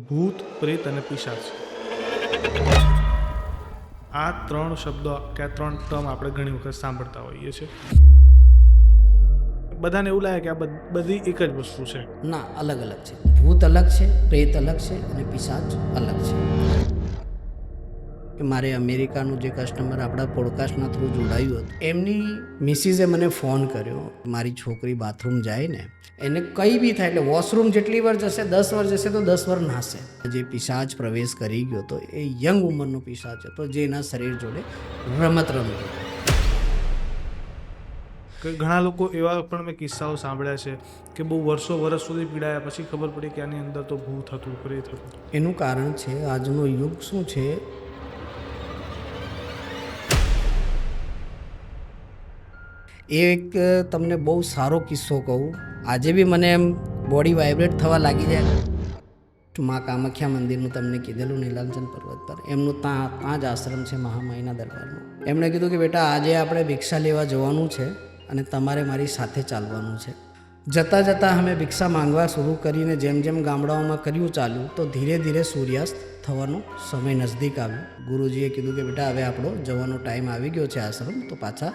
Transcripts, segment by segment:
ભૂત, પ્રેત અને પિશાચ. આ 3 શબ્દો કે આ 3 ટર્મ આપણે ઘણી વખત સાંભળતા હોઈએ છીએ. બધાને એવું લાગે કે આ બધી એક જ વસ્તુ છે. ના, અલગ અલગ છે. ભૂત અલગ છે, પ્રેત અલગ છે અને પિશાચ અલગ છે. કે મારે અમેરિકાનું જે કસ્ટમર આપણા પોડકાસ્ટના થ્રુ જોડાયું હતું, એમની મિસિસે મને ફોન કર્યો. મારી છોકરી બાથરૂમ જાય ને, એને કંઈ બી થાય એટલે વોશરૂમ જેટલી વાર જશે, 10 વાર જશે તો 10 વાર નાશે. જે પિશાચ પ્રવેશ કરી ગયો હતો એ યંગ ઉંમરનો પિશાચ હતો, જે એના શરીર જોડે રમત રમતો. કે ઘણા લોકો એવા પણ મેં કિસ્સાઓ સાંભળ્યા છે કે બહુ વર્ષો વર્ષ સુધી પીડાયા પછી ખબર પડી કે આની અંદર તો ભૂત હતું, પ્રેત હતું. એનું કારણ છે આજનો યુગ શું છે, એ એક તમને બહુ સારો કિસ્સો કહું. આજે બી મને એમ બોડી વાઇબ્રેટ થવા લાગી જાય. મા કામાખ્યા મંદિરનું તમને કીધેલું, નીલાંચલ પર્વત પર એમનું ત્યાં જ આશ્રમ છે, મહામાઈના દરબારનું. એમણે કીધું કે બેટા આજે આપણે ભિક્ષા લેવા જવાનું છે અને તમારે મારી સાથે ચાલવાનું છે. જતાં જતાં અમે ભિક્ષા માંગવા શરૂ કરીને જેમ જેમ ગામડાઓમાં કર્યું ચાલ્યું, તો ધીરે ધીરે સૂર્યાસ્ત થવાનો સમય નજદીક આવ્યો. ગુરુજીએ કીધું કે બેટા હવે આપણો જવાનો ટાઈમ આવી ગયો છે આશ્રમ, તો પાછા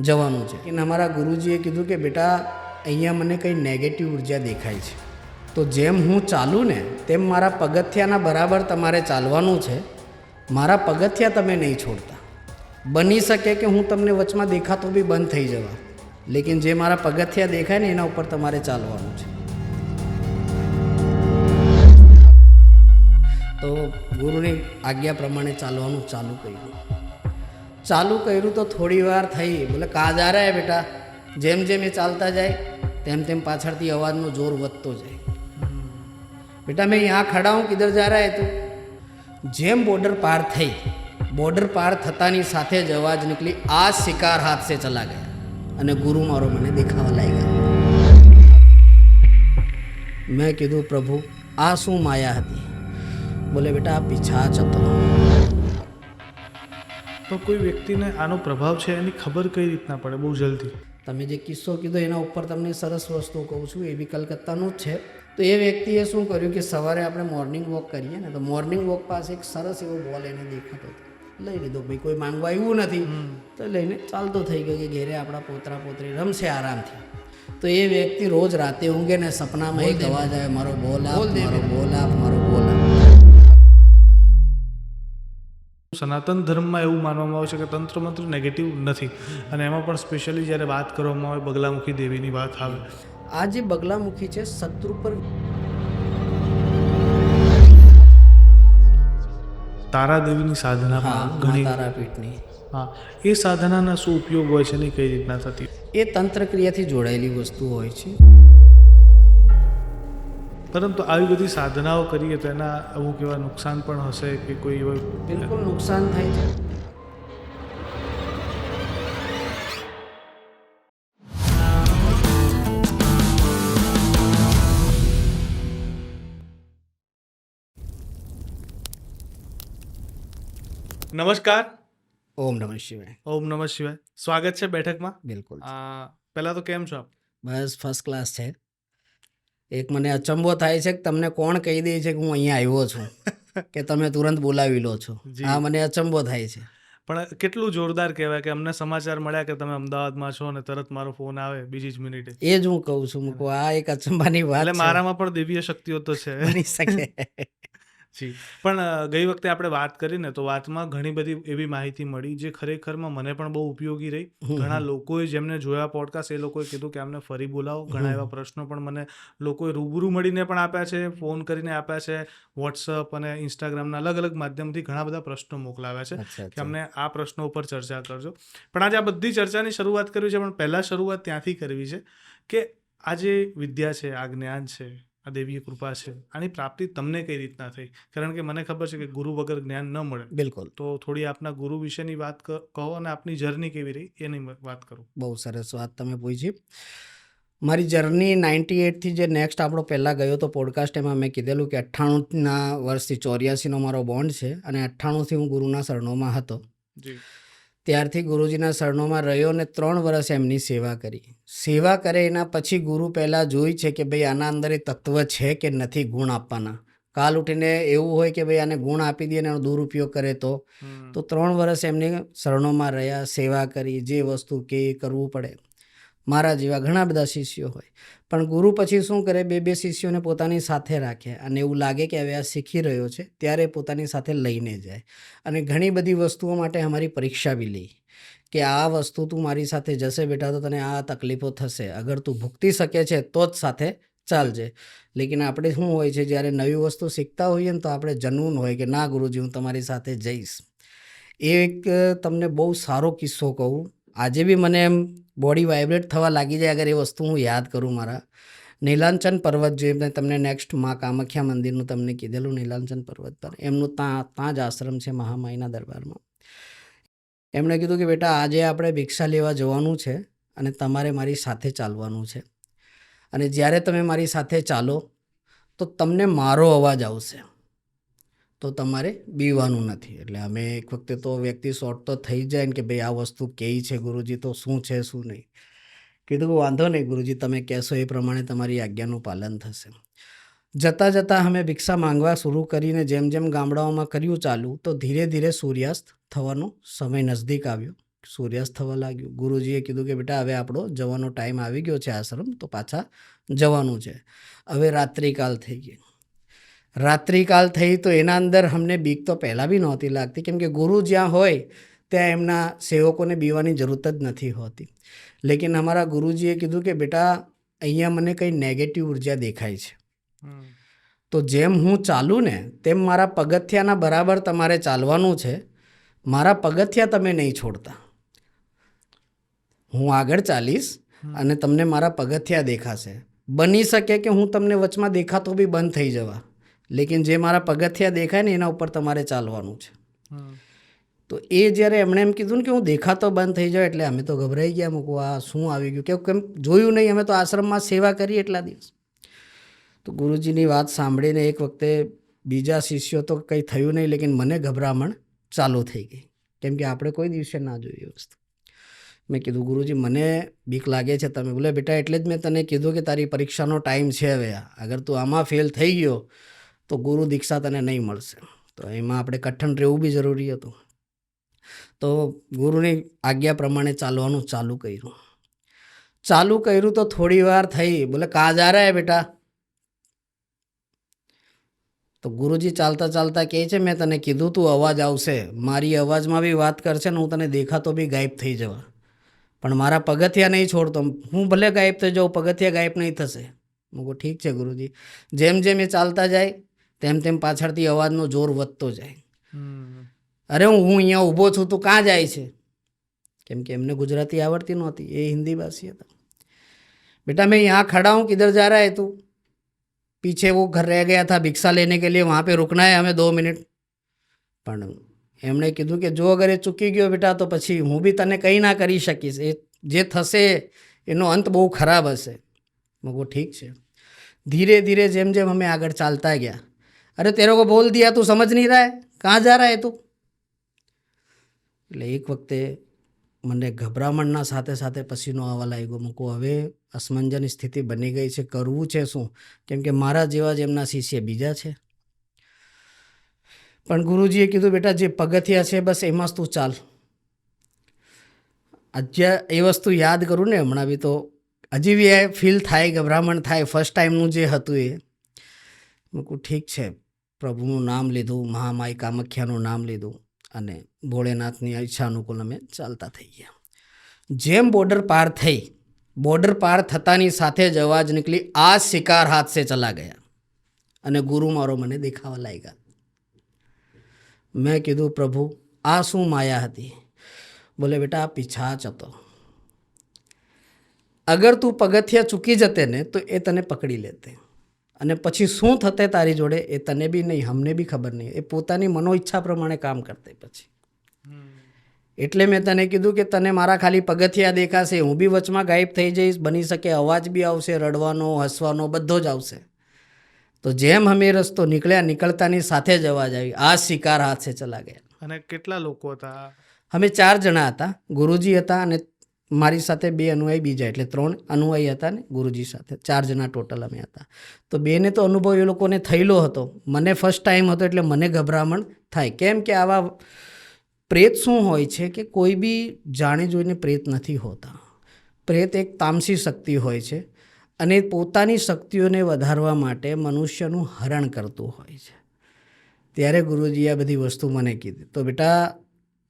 જવાનું છે. અને અમારા ગુરુજીએ કીધું કે બેટા અહીંયા મને કંઈ નેગેટિવ ઉર્જા દેખાય છે, તો જેમ હું ચાલું ને તેમ મારા પગથિયાના બરાબર તમારે ચાલવાનું છે. મારા પગથિયા તમે નહીં છોડતા. બની શકે કે હું તમને વચમાં દેખાતો બી બંધ થઈ જવા, લેકિન જે મારા પગથિયા દેખાય ને એના ઉપર તમારે ચાલવાનું છે. તો ગુરુની આજ્ઞા પ્રમાણે ચાલવાનું ચાલુ કર્યું તો થોડી વાર થઈ. બોલે કા જા રહા હે બેટા. જેમ જેમ એ ચાલતા જાય તેમ તેમ પાછળથી અવાજનો જોર વધતો જાય. બેટા મેં યહાં ખડા હું, કિધર જા રહા હે તું. જેમ બોર્ડર પાર થઈ, બોર્ડર પાર થતાની સાથે જ અવાજ નીકળી, આ શિકાર હાથ સે ચલા ગયા. અને ગુરુ મારો મને દેખાવા લાગ્યા. મેં કીધું પ્રભુ આ શું માયા હતી. બોલે બેટા આ પિશાચ હતો. પણ કોઈ વ્યક્તિને આનો પ્રભાવ છે એની ખબર કઈ રીતના પડે બહુ જલ્દી? તમે જે કિસ્સો કીધો એના ઉપર તમને સરસ વસ્તુ કહું છું, એ બી કલકત્તાનું જ છે. તો એ વ્યક્તિએ શું કર્યું કે સવારે આપણે મોર્નિંગ વોક કરીએ ને, તો મોર્નિંગ વોક પાસે એક સરસ એવો બોલ એને દેખાતો હતો. લઈ લીધો. ભાઈ કોઈ માંગવા આવ્યું નથી તો લઈને ચાલતો થઈ ગયો કે ઘેરે આપણા પોતરા પોતરી રમશે આરામથી. તો એ વ્યક્તિ રોજ રાતે ઊંઘે ને સપનામાં એક અવાજ આવે, મારો બોલ આપ, મારો બોલ આપ, મારો બોલ આપ. સનાતન ધર્મમાં એવું માનવામાં આવે છે કે તંત્ર મંત્ર નેગેટિવ નથી, અને એમાં પણ સ્પેશિયલી જ્યારે વાત કરવામાં આવે બગલામુખી દેવીની વાત આવે. આ જે બગલામુખી છે શત્રુ પર તારા દેવીની સાધના પણ ઘણી, તારાપીઠની, હા, એ સાધનાના શું ઉપયોગ હોય છે ને કઈ રીતના થતી? એ તંત્ર ક્રિયાથી જોડાયેલી વસ્તુ હોય છે. પરંતુ આવી બધી સાધનાઓ કરીએ તો એના અમુક એવા નુકસાન પણ હશે કે કોઈ એવા? બિલકુલ નુકસાન થાય છે. નમસ્કાર. ઓમ નમઃ શિવાય. ઓમ નમઃ શિવાય. સ્વાગત છે બેઠકમાં. બિલકુલ. પહેલાં તો કેમ છો આપ? બસ ફર્સ્ટ ક્લાસ છે. એક મને અચંબો થાય છે કે તમને કોણ કહી દે છે કે હું અહીંયા આવ્યો છું કે તમે તુરંત બોલાવી લો છો. આ મને અચંબો થાય છે. પણ કેટલું જોરદાર કહેવાય કે અમને સમાચાર મળ્યા કે તમે અમદાવાદમાં છો અને તરત મારો ફોન આવે બીજી જ મિનિટે. એ જ હું કહું છું. મૂકો આ એક અચંબાની વાત એટલે મારામાં પણ દેવીય શક્તિઓ તો છે. બની શકે. જી. પણ ગઈ વખતે આપણે વાત કરીને તો વાતમાં ઘણી બધી એવી માહિતી મળી જે ખરેખરમાં મને પણ બહુ ઉપયોગી રહી. ઘણા લોકોએ જેમને જોયા પોડકાસ્ટ એ લોકોએ કીધું કે આમને ફરી બોલાવો. ઘણા એવા પ્રશ્નો પણ મને લોકોએ રૂબરૂ મળીને પણ આપ્યા છે, ફોન કરીને આપ્યા છે, વોટ્સઅપ અને ઇન્સ્ટાગ્રામના અલગ અલગ માધ્યમથી ઘણા બધા પ્રશ્નો મોકલાવ્યા છે કે અમને આ પ્રશ્નો ઉપર ચર્ચા કરજો. પણ આજે આ બધી ચર્ચાની શરૂઆત કરવી છે, પણ પહેલાં શરૂઆત ત્યાંથી કરવી છે કે આ જે વિદ્યા છે, આ જ્ઞાન છે, આ દેવીય કૃપા છે, આની પ્રાપ્તિ તમને કઈ રીતના થઈ? કારણ કે મને ખબર છે કે ગુરુ વગર જ્ઞાન ન મળે. બિલકુલ. તો થોડી આપના ગુરુ વિશેની વાત કહો અને આપની જર્ની કેવી રહી એની વાત કરો. બહુ સરસ વાત તમે પૂછી. મારી જર્ની 98થી જે નેક્સ્ટ આપણો પહેલાં ગયો તો પોડકાસ્ટ, એમાં મેં કીધેલું કે 98ના વર્ષથી 84નો મારો બોન્ડ છે અને 98થી હું ગુરુના શરણોમાં હતો. જી. ત્યારથી ગુરુજીના શરણોમાં રહ્યો અને 3 વર્ષ એમની સેવા કરી. સેવા કરે એના પછી ગુરુ પહેલાં જોઈ છે કે ભાઈ આના અંદર એ તત્વ છે કે નથી ગુણ આપવાના. કાલ ઉઠીને એવું હોય કે ભાઈ આને ગુણ આપી દઈએ અને એનો દુરુપયોગ કરે તો 3 વર્ષ એમની શરણોમાં રહ્યા, સેવા કરી, જે વસ્તુ કે એ કરવું પડે. મારા જેવા ઘણા બધા શિષ્યો હોય, પણ ગુરુ પછી શું કરે, 2 શિષ્યોને પોતાની સાથે રાખે અને એવું લાગે કે હવે આ શીખી રહ્યો છે ત્યારે પોતાની સાથે લઈને જાય. અને ઘણી બધી વસ્તુઓ માટે અમારી પરીક્ષા બી લે કે આ વસ્તુ તું મારી સાથે જશે બેટા તો તને આ તકલીફો થશે, અગર તું ભૂગતી શકે છે તો જ સાથે ચાલજે. લેકિન આપણે શું હોય છે, જ્યારે નવી વસ્તુ શીખતા હોઈએ ને તો આપણે જનૂન હોય કે ના ગુરુજી હું તમારી સાથે જઈશ. એ એક તમને બહુ સારો કિસ્સો કહું, આજે બી મને એમ બોડી વાઇબ્રેટ થવા લાગી જાય અગર એ વસ્તુ હું યાદ કરું. મારા નીલાંચન પર્વત જે મેં તમને નેક્સ્ટ મા કામાખ્યા મંદિરનું તમને કીધેલું, નીલાંચન પર્વત પર એમનું ત્યાં જ આશ્રમ છે મહામાઈના દરબારમાં. એમણે કીધું કે બેટા આજે આપણે ભિક્ષા લેવા જવાનું છે અને તમારે મારી સાથે ચાલવાનું છે, અને જ્યારે તમે મારી સાથે ચાલો તો તમને મારો અવાજ આવશે, તો તમારે બીવાનું નથી. એટલે અમે એક વખતે તો વ્યક્તિ શોર્ટ તો થઈ જાય ને કે ભાઈ આ વસ્તુ કેવી છે ગુરુજી, તો શું છે શું નહીં. કીધું કે વાંધો નહીં ગુરુજી, તમે કહેશો એ પ્રમાણે તમારી આજ્ઞાનું પાલન થશે. જતાં જતાં અમે ભિક્ષા માંગવા શરૂ કરીને જેમ જેમ ગામડાઓમાં કર્યું ચાલુ, તો ધીરે ધીરે સૂર્યાસ્ત થવાનો સમય નજદીક આવ્યો, સૂર્યાસ્ત થવા લાગ્યું. ગુરુજીએ કીધું કે બેટા હવે આપણો જવાનો ટાઈમ આવી ગયો છે આશ્રમ, તો પાછા જવાનું છે. હવે રાત્રિકાલ થઈ ગઈ. રાત્રિકાલ થઈ તો એના અંદર અમને બીક તો પહેલાં બી નહોતી લાગતી, કેમ કે ગુરુ જ્યાં હોય ત્યાં એમના સેવકોને બીવાની જરૂરત જ નથી હોતી. લેકિન અમારા ગુરુજીએ કીધું કે બેટા અહીંયા મને કંઈ નેગેટિવ ઉર્જા દેખાય છે, તો જેમ હું ચાલું ને તેમ મારા પગથિયાના બરાબર તમારે ચાલવાનું છે, મારા પગથિયા તમે નહીં છોડતા. હું આગળ ચાલીશ અને તમને મારા પગથિયા દેખાશે. બની શકે કે હું તમને વચમાં દેખાતો બી બંધ થઈ જવા, લેકિન જે મારા પગથિયા દેખાય ને એના ઉપર તમારે ચાલવાનું છે. તો એ જ્યારે એમણે એમ કીધું ને કે હું દેખાતો બંધ થઈ જાઉં, એટલે અમે તો ગભરાઈ ગયા. મૂકું આ શું આવી ગયું, કેમ જોયું નહીં, અમે તો આશ્રમમાં સેવા કરી એટલા દિવસ. તો ગુરુજીની વાત સાંભળીને એક વખતે બીજા શિષ્યો તો કંઈ થયું નહીં, લેકિન મને ગભરામણ ચાલુ થઈ ગઈ, કેમ કે આપણે કોઈ દિવસે ના જોઈએ વસ્તુ. મેં કીધું ગુરુજી મને બીક લાગે છે. તમે બોલે બેટા એટલે જ મેં તને કીધું કે તારી પરીક્ષાનો ટાઈમ છે હવે, અગર તું આમાં ફેલ થઈ ગયો તો ગુરુ દીક્ષા તને નહીં મળશે. તો એમાં આપણે કઠણ રહેવું બી જરૂરી હતું. તો ગુરુની આજ્ઞા પ્રમાણે ચાલવાનું ચાલુ કર્યું તો થોડી વાર થઈ. બોલે કहाँ जा रहा है बेटा? તો ગુરુજી ચાલતા ચાલતા કહે છે મેં તને કીધું તું અવાજ આવશે, મારી અવાજમાં બી વાત કરશે ને હું તને દેખાતો બી ગાયબ થઈ જવા, પણ મારા પગથિયા નહીં છોડતો. હું ભલે ગાયબ થઈ જાઉં, પગથિયા ગાયબ નહીં થશે. હું કહું ઠીક છે ગુરુજી. જેમ જેમ એ ચાલતા જાય તેમ તેમ પાછળથી અવાજનો જોર વધતો જાય. અરે હું અહીંયા ઊભો છું, તું ક્યાં જાય છે? કેમ કે એમને ગુજરાતી આવડતી નહોતી, એ હિન્દી ભાષી હતા. बेटा मैं यहाँ खड़ा हूँ, किधर जा रहा है तू? पीछे वो घर रह गया था भिक्षा लेने के लिए, वहाँ पे रुकना है हमें 2 मिनट. પણ એમણે કીધું કે જો અગર એ ચૂકી ગયો બેટા તો પછી હું બી તને કંઈ ના કરી શકીશ, એ જે થશે એનો અંત બહુ ખરાબ હશે. મગો ઠીક છે. ધીરે ધીરે જેમ જેમ અમે આગળ ચાલતા ગયા, અરે તેરો કો બોલ દિયા તું સમજ નહીં રહા હે, કहाँ जा रहा है તું? એટલે એક વખતે મને ગભરામણના સાથે સાથે પસીનો આવવા લાગ્યો. મૂકો હવે અસમંજન સ્થિતિ બની ગઈ છે, કરવું છે શું? કેમ કે મારા જેવા જ એમના શિષ્ય બીજા છે. પણ ગુરુજીએ કીધું બેટા જે પગથિયા છે બસ એમાં જ તું ચાલ. અત્યારે એ વસ્તુ યાદ કરું ને હમણાં બી તો હજી બી એ ફીલ થાય, ગભરામણ થાય. ફર્સ્ટ ટાઈમનું જે હતું એ. મૂકું ઠીક છે. પ્રભુનું નામ લીધું, મહામાઈ કામાખ્યાનું નામ લીધું અને ભોળેનાથની ઈચ્છા અનુકૂળ અમે ચાલતા થઈ ગયા. જેમ બોર્ડર પાર થઈ, બોર્ડર પાર થતાની સાથે જ અવાજ નીકળી, આ શિકાર હાથ સે ચલા ગયા. અને ગુરુ મારો મને દેખાવા લાગ્યા. મેં કીધું પ્રભુ આ શું માયા હતી? બોલે બેટા આ પિશાચ હતો. અગર તું પગથિયા ચૂકી જતે ને તો એ તને પકડી લેતે, અને પછી શું થતે તારી જોડે એ તને બી નહીં, અમને બી ખબર નહીં. એ પોતાની મનોઈચ્છા પ્રમાણે કામ કરતે પછી. એટલે મેં તને કીધું કે તને મારા ખાલી પગથિયા દેખાશે, હું બી વચમાં ગાયબ થઈ જઈશ. બની શકે અવાજ બી આવશે, રડવાનો, હસવાનો બધો જ આવશે. તો જેમ અમે રસ્તો નીકળ્યા, નીકળતાની સાથે જ અવાજ આવી, આ શિકાર હાથ સે ચલા ગયા. અને કેટલા લોકો હતા? અમે 4 જણા હતા. ગુરુજી હતા અને મારી સાથે 2 અનુયાયી બીજા, એટલે 3 અનુયાયી હતા ને ગુરુજી સાથે, 4 જણા ટોટલ અમે હતા. તો બેને તો અનુભવ એ લોકોને થયેલો હતો, મને ફર્સ્ટ ટાઈમ હતો એટલે મને ગભરામણ થાય. કેમ કે આવા પ્રેત શું હોય છે કે કોઈ બી જાણી જોઈને પ્રેત નથી હોતા. પ્રેત એક તામસી શક્તિ હોય છે અને પોતાની શક્તિઓને વધારવા માટે મનુષ્યનું હરણ કરતું હોય છે. ત્યારે ગુરુજીએ આ બધી વસ્તુ મને કીધી. તો બેટા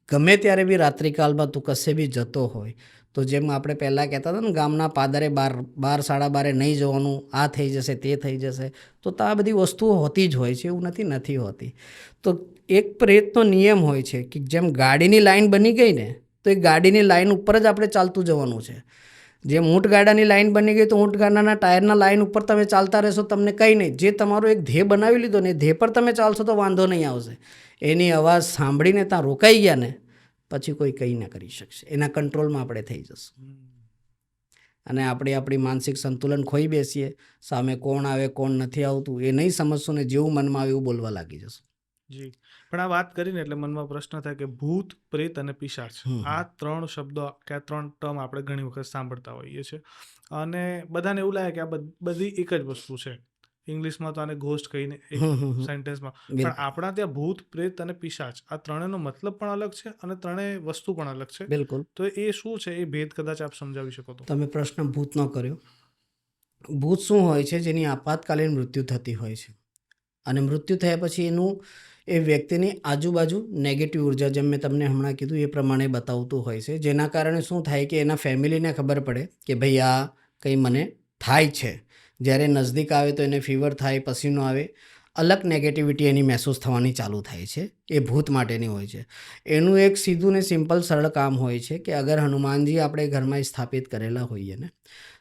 ગમે ત્યારે બી રાત્રિકાલમાં તું કશે બી જતો હોય તો જેમ આપણે પહેલાં કહેતા હતા ને ગામના પાદરે 12 સાડા 12 નહીં જવાનું, આ થઈ જશે તે થઈ જશે, તો આ બધી વસ્તુઓ હોતી જ હોય છે, એવું નથી હોતી. તો એક પ્રેતનો નિયમ હોય છે કે જેમ ગાડીની લાઈન બની ગઈ ને તો એ ગાડીની લાઈન ઉપર જ આપણે ચાલતું જવાનું છે. જેમ ઊંટ ગાડાની લાઈન બની ગઈ તો ઊંટ ગાડાના ટાયરના લાઈન ઉપર તમે ચાલતા રહેશો, તમને કંઈ નહીં. જે તમારો એક ધ્યેય બનાવી લીધો ને એ ધ્યેય પર તમે ચાલશો તો વાંધો નહીં આવશે. એની અવાજ સાંભળીને ત્યાં રોકાઈ ગયા ને પછી કોઈ કંઈ ના કરી શકશે. એના કંટ્રોલમાં આપણે થઈ જશું અને આપણે આપણી માનસિક સંતુલન ખોઈ બેસીએ. સામે કોણ આવે કોણ નથી આવતું એ નહીં સમજશું ને જેવું મનમાં આવે એવું બોલવા લાગી જશું. જી, પણ આ વાત કરીને એટલે મનમાં પ્રશ્ન થાય કે ભૂત, પ્રેત અને પિશાચ, આ 3 શબ્દો કે આ 3 ટર્મ આપણે ઘણી વખત સાંભળતા હોઈએ છીએ અને બધાને એવું લાગે કે આ બધી એક જ વસ્તુ છે. ઇંગ્લિશમાં તો આને ઘોસ્ટ કહીને એક સેન્ટેન્સમાં, પણ આપણા ત્યાં ભૂત, પ્રેત અને પિશાચ આ ત્રણેયનો મતલબ પણ અલગ છે અને ત્રણેય વસ્તુ પણ અલગ છે. બિલકુલ. તો એ શું છે, એ ભેદ કદાચ આપ સમજાવી શકો તો. તમે પ્રશ્ન ભૂતનો કર્યો. ભૂત શું હોય છે? જેની આપાતકાલીન મૃત્યુ થતી હોય છે અને મૃત્યુ થયા પછી એનું એ વ્યક્તિની આજુબાજુ નેગેટિવ ઉર્જા, જેમ મેં તમને હમણાં કીધું એ પ્રમાણે બતાવતું હોય છે, જેના કારણે શું થાય કે એના ફેમિલીને ખબર પડે કે ભાઈ આ કંઈ મને થાય છે. જ્યારે નજદીક આવે તો એને ફીવર થાય, પસીનો આવે, અલગ નેગેટિવિટી એની મહેસૂસ થવાની ચાલુ થાય છે. એ ભૂત માટેની હોય છે. એનું એક સીધું ને સિમ્પલ સરળ કામ હોય છે કે અગર હનુમાનજી આપણે ઘરમાં સ્થાપિત કરેલા હોઈએ ને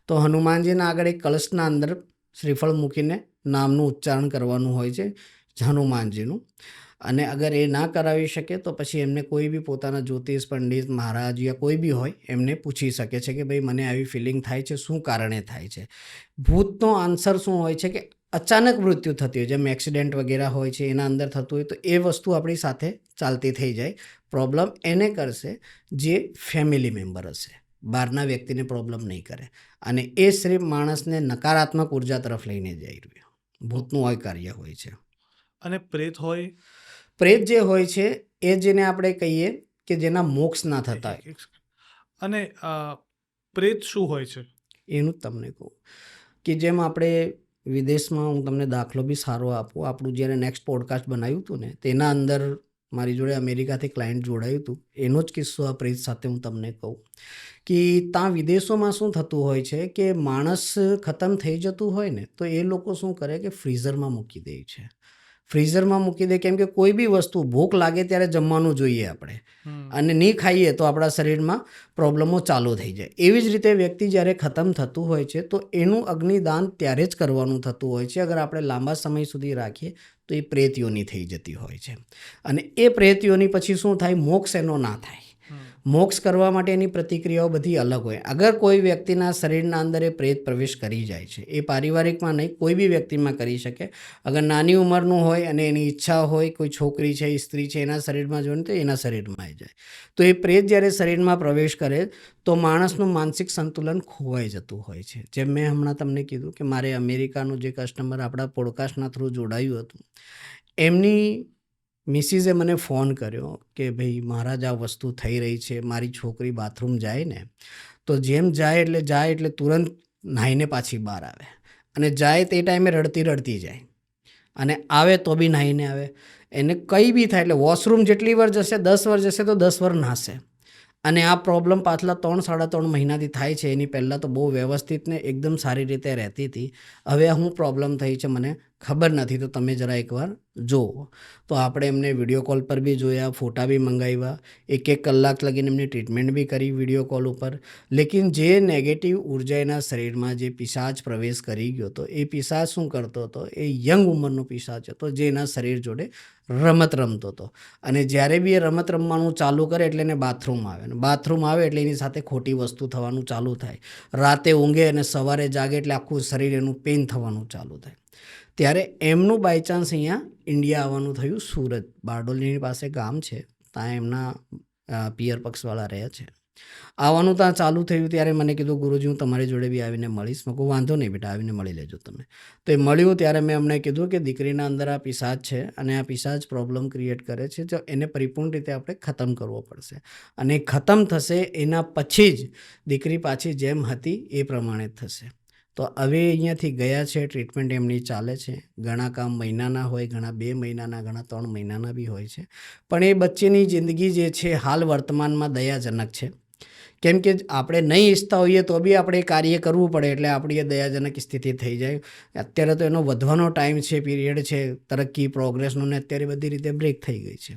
તો હનુમાનજીના આગળ એક કળશના અંદર શ્રીફળ મૂકીને નામનું ઉચ્ચારણ કરવાનું હોય છે હનુમાનજીનું. અને અગર એ ના કરાવી શકે તો પછી એમને કોઈ બી પોતાના જ્યોતિષ પંડિત, મહારાજ યા કોઈ બી હોય એમને પૂછી શકે છે કે ભાઈ મને આવી ફિલિંગ થાય છે, શું કારણે થાય છે. ભૂતનો આન્સર શું હોય છે કે અચાનક મૃત્યુ થતી હોય, જેમ એક્સિડન્ટ વગેરે હોય છે એના અંદર થતું હોય તો એ વસ્તુ આપણી સાથે ચાલતી થઈ જાય. પ્રોબ્લેમ એને કરશે જે ફેમિલી મેમ્બર હશે, બહારના વ્યક્તિને પ્રોબ્લેમ નહીં કરે અને એ સિર્ફ માણસને નકારાત્મક ઉર્જા તરફ લઈને જઈ રહ્યો. ભૂતનું આ કાર્ય હોય છે. અને પ્રેત હોય, પ્રેત જે હોય છે એ જેને આપણે કહીએ કે જેના મોક્ષ ના થતા હોય. અને પ્રેત શું હોય છે એનું જ તમને કહું કે જેમ આપણે વિદેશમાં, હું તમને દાખલો બી સારો આપું, આપણું જ્યારે નેક્સ્ટ પોડકાસ્ટ બનાવ્યું હતું ને તેના અંદર મારી જોડે અમેરિકાથી ક્લાયન્ટ જોડાયું હતું. એનો જ કિસ્સો આ પ્રેત સાથે હું તમને કહું કે ત્યાં વિદેશોમાં શું થતું હોય છે કે માણસ ખતમ થઈ જતું હોય ને તો એ લોકો શું કરે કે ફ્રીઝરમાં મૂકી દે છે. ફ્રીઝરમાં મૂકી દે કેમ કે કોઈ બી વસ્તુ ભૂખ લાગે ત્યારે જમવાનું જોઈએ આપણે અને નહીં ખાઈએ તો આપણા શરીરમાં પ્રોબ્લેમો ચાલુ થઈ જાય. એવી જ રીતે વ્યક્તિ જ્યારે ખતમ થતું હોય છે તો એનું અગ્નિદાન ત્યારે જ કરવાનું થતું હોય છે. અગર આપણે લાંબા સમય સુધી રાખીએ તો એ પ્રેતયોની થઈ જતી હોય છે અને એ પ્રેતયોની પછી શું થાય, મોક્ષ એનો ના થાય. મોક્ષ કરવા માટે એની પ્રતિક્રિયાઓ બધી અલગ હોય. અગર કોઈ વ્યક્તિના શરીરના અંદર એ પ્રેત પ્રવેશ કરી જાય છે, એ પારિવારિકમાં નહીં કોઈ બી વ્યક્તિમાં કરી શકે. અગર નાની ઉંમરનું હોય અને એની ઈચ્છા હોય, કોઈ છોકરી છે, સ્ત્રી છે, એના શરીરમાં જોઈને તો એના શરીરમાં આવી જાય. તો એ પ્રેત જ્યારે શરીરમાં પ્રવેશ કરે તો માણસનું માનસિક સંતુલન ખોવાઈ જતું હોય છે. જેમ મેં હમણાં તમને કીધું કે મારે અમેરિકાનું જે કસ્ટમર આપણા પોડકાસ્ટના થ્રુ જોડાયું હતું, એમની મિસિસે મને ફોન કર્યો કે ભાઈ મહારાજ આ વસ્તુ થઈ રહી છે. મારી છોકરી બાથરૂમ જાય ને તો જેમ જાય એટલે તુરંત નાહીને પાછી બહાર આવે અને જાય તે ટાઈમે રડતી જાય અને આવે તો બી નાહીને આવે. એને કંઈ બી થાય એટલે વોશરૂમ જેટલી વાર જશે, 10 વાર જશે તો 10 વાર નાહશે. અને આ પ્રોબ્લેમ પાછલા 3-3.5 મહિનાથી થાય છે. એની પહેલાં તો બહુ વ્યવસ્થિત ને એકદમ સારી રીતે રહેતી હતી. હવે શું પ્રોબ્લેમ થઈ છે મને ખબર નથી, તો તમે જરા એકવાર જુઓ. તો આપણે એમને વિડીયો કોલ પર બી જોયા, ફોટા બી મંગાવ્યા, 1 કલાક લગીને એમની ટ્રીટમેન્ટ બી કરી વિડીયો કોલ ઉપર. લેકિન જે નેગેટિવ ઉર્જા એના શરીરમાં જે પિશાચ પ્રવેશ કરી ગયો હતો, એ પિશાચ શું કરતો હતો, એ યંગ ઉંમરનો પિશાચ હતો જે એના શરીર જોડે રમત રમતો હતો. અને જ્યારે બી એ રમત રમવાનું ચાલુ કરે એટલે એને બાથરૂમ આવે, અને બાથરૂમ આવે એટલે એની સાથે ખોટી વસ્તુ થવાનું ચાલુ થાય. રાતે ઊંઘે અને સવારે જાગે એટલે આખું શરીર એનું પેઇન થવાનું ચાલુ થાય. ત્યારે એમનું બાય ચાન્સ અહીંયા ઇન્ડિયા આવવાનું થયું. સુરત બારડોલીની પાસે ગામ છે, ત્યાં એમના પિયર પક્ષવાળા રહે છે. આવવાનું ત્યાં ચાલુ થયું ત્યારે મને કીધું ગુરુજી હું તમારી જોડે બી આવીને મળીશ. મેં કહું વાંધો નહીં બેટા, આવીને મળી લેજો તમે. તો એ મળ્યું ત્યારે મેં અમને કીધું કે દીકરીના અંદર આ પિશાચ છે અને આ પિશાચ પ્રોબ્લેમ ક્રિએટ કરે છે, તો એને પરિપૂર્ણ રીતે આપણે ખતમ કરવો પડશે અને ખતમ થશે એના પછી જ દીકરી પાછી જેમ હતી એ પ્રમાણે થશે. તો હવે અહીંયાથી ગયા છે, ટ્રીટમેન્ટ એમની ચાલે છે. ઘણા કામ મહિનાના હોય, ઘણા 2 મહિનાના, ઘણા 3 મહિનાના બી હોય છે. પણ એ બચ્ચીની જિંદગી જે છે હાલ વર્તમાનમાં દયાજનક છે. કેમ કે આપણે નહીં ઈચ્છતા હોઈએ તો બી આપણે એ કાર્ય કરવું પડે એટલે આપણી એ દયાજનક સ્થિતિ થઈ જાય. અત્યારે તો એનો વધવાનો ટાઈમ છે, પીરિયડ છે તરક્કી પ્રોગ્રેસનો, ને અત્યારે બધી રીતે બ્રેક થઈ ગઈ છે.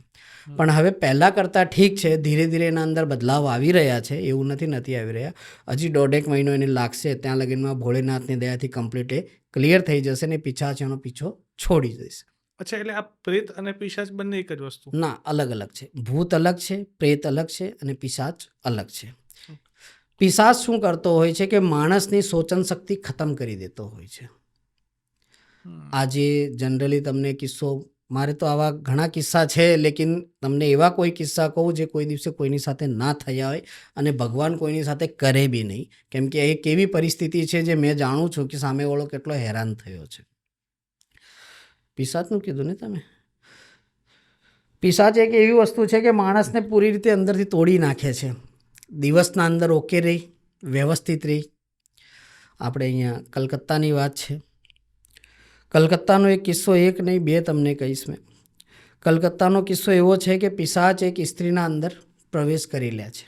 પણ હવે પહેલાં કરતાં ઠીક છે, ધીરે ધીરે એના અંદર બદલાવ આવી રહ્યા છે, એવું નથી આવી રહ્યા. હજી 1.5 મહિનો એને લાગશે, ત્યાં લગીનમાં ભોળેનાથની દયાથી કમ્પ્લીટ એ ક્લિયર થઈ જશે ને પિશાચ એનો પીછો છોડી જશે. અચ્છા, એટલે આ પ્રેત અને પિશાચ બંને એક જ વસ્તુ? ના, અલગ અલગ છે. ભૂત અલગ છે, પ્રેત અલગ છે અને પિશાચ અલગ છે. પિશાચ શું કરતો હોય છે કે માણસની સોચન શક્તિ ખતમ કરી દેતો હોય છે. આજે જનરલી તમને કિસ્સો, મારે તો આવા ઘણા કિસ્સા છે, લેકિન તમને એવા કોઈ કિસ્સા કહું જે કોઈ દિવસે કોઈની સાથે ના થયા હોય અને ભગવાન કોઈની સાથે કરે બી નહીં. કેમ કે એક એવી પરિસ્થિતિ છે જે મેં જાણું છું કે સામેવાળો કેટલો હેરાન થયો છે. પિશાચનું કીધું ને તમે, પિશાચ એક એવી વસ્તુ છે કે માણસને પૂરી રીતે અંદરથી તોડી નાખે છે. દિવસના અંદર ઓકે રહી, વ્યવસ્થિત રહી. આપણે અહીંયા કલકત્તાની વાત છે. કલકત્તાનો એક કિસ્સો, એક નહીં 2 તમને કહીશ મેં. કલકત્તાનો કિસ્સો એવો છે કે પિશાચ એક સ્ત્રીના અંદર પ્રવેશ કરી લે છે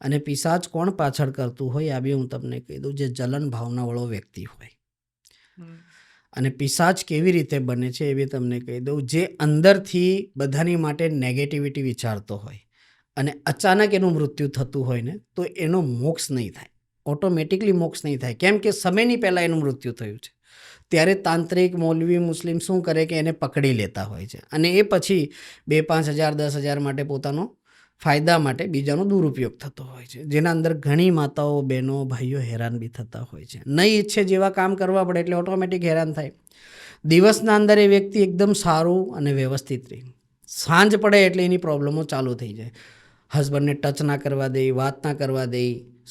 અને પિશાચ કોણ પાછળ કરતું હોય આ બી હું તમને કહી દઉં, જે જલન ભાવનાવાળો વ્યક્તિ હોય. અને પિશાચ કેવી રીતે બને છે એ બી તમને કહી દઉં, જે અંદરથી બધાની માટે નેગેટિવિટી વિચારતો હોય અને અચાનક એનું મૃત્યુ થતું હોય ને તો એનો મોક્ષ નહીં થાય, ઓટોમેટિકલી મોક્ષ નહીં થાય. કેમ કે સમયની પહેલાં એનું મૃત્યુ થયું છે. ત્યારે તાંત્રિક, મૌલવી, મુસ્લિમ શું કરે કે એને પકડી લેતા હોય છે અને એ પછી 2-5 હજાર 10 હજાર માટે પોતાનો ફાયદા માટે બીજાનો દુરુપયોગ થતો હોય છે, જેના અંદર ઘણી માતાઓ, બહેનો, ભાઈઓ હેરાન બી થતા હોય છે. નહીં ઈચ્છે જેવા કામ કરવા પડે એટલે ઓટોમેટિક હેરાન થાય. દિવસના અંદર એ વ્યક્તિ એકદમ સારું અને વ્યવસ્થિત રહે, સાંજ પડે એટલે એની પ્રોબ્લેમો ચાલુ થઈ જાય. હસબન્ડને ટચ ના કરવા દે, વાત ના કરવા દે,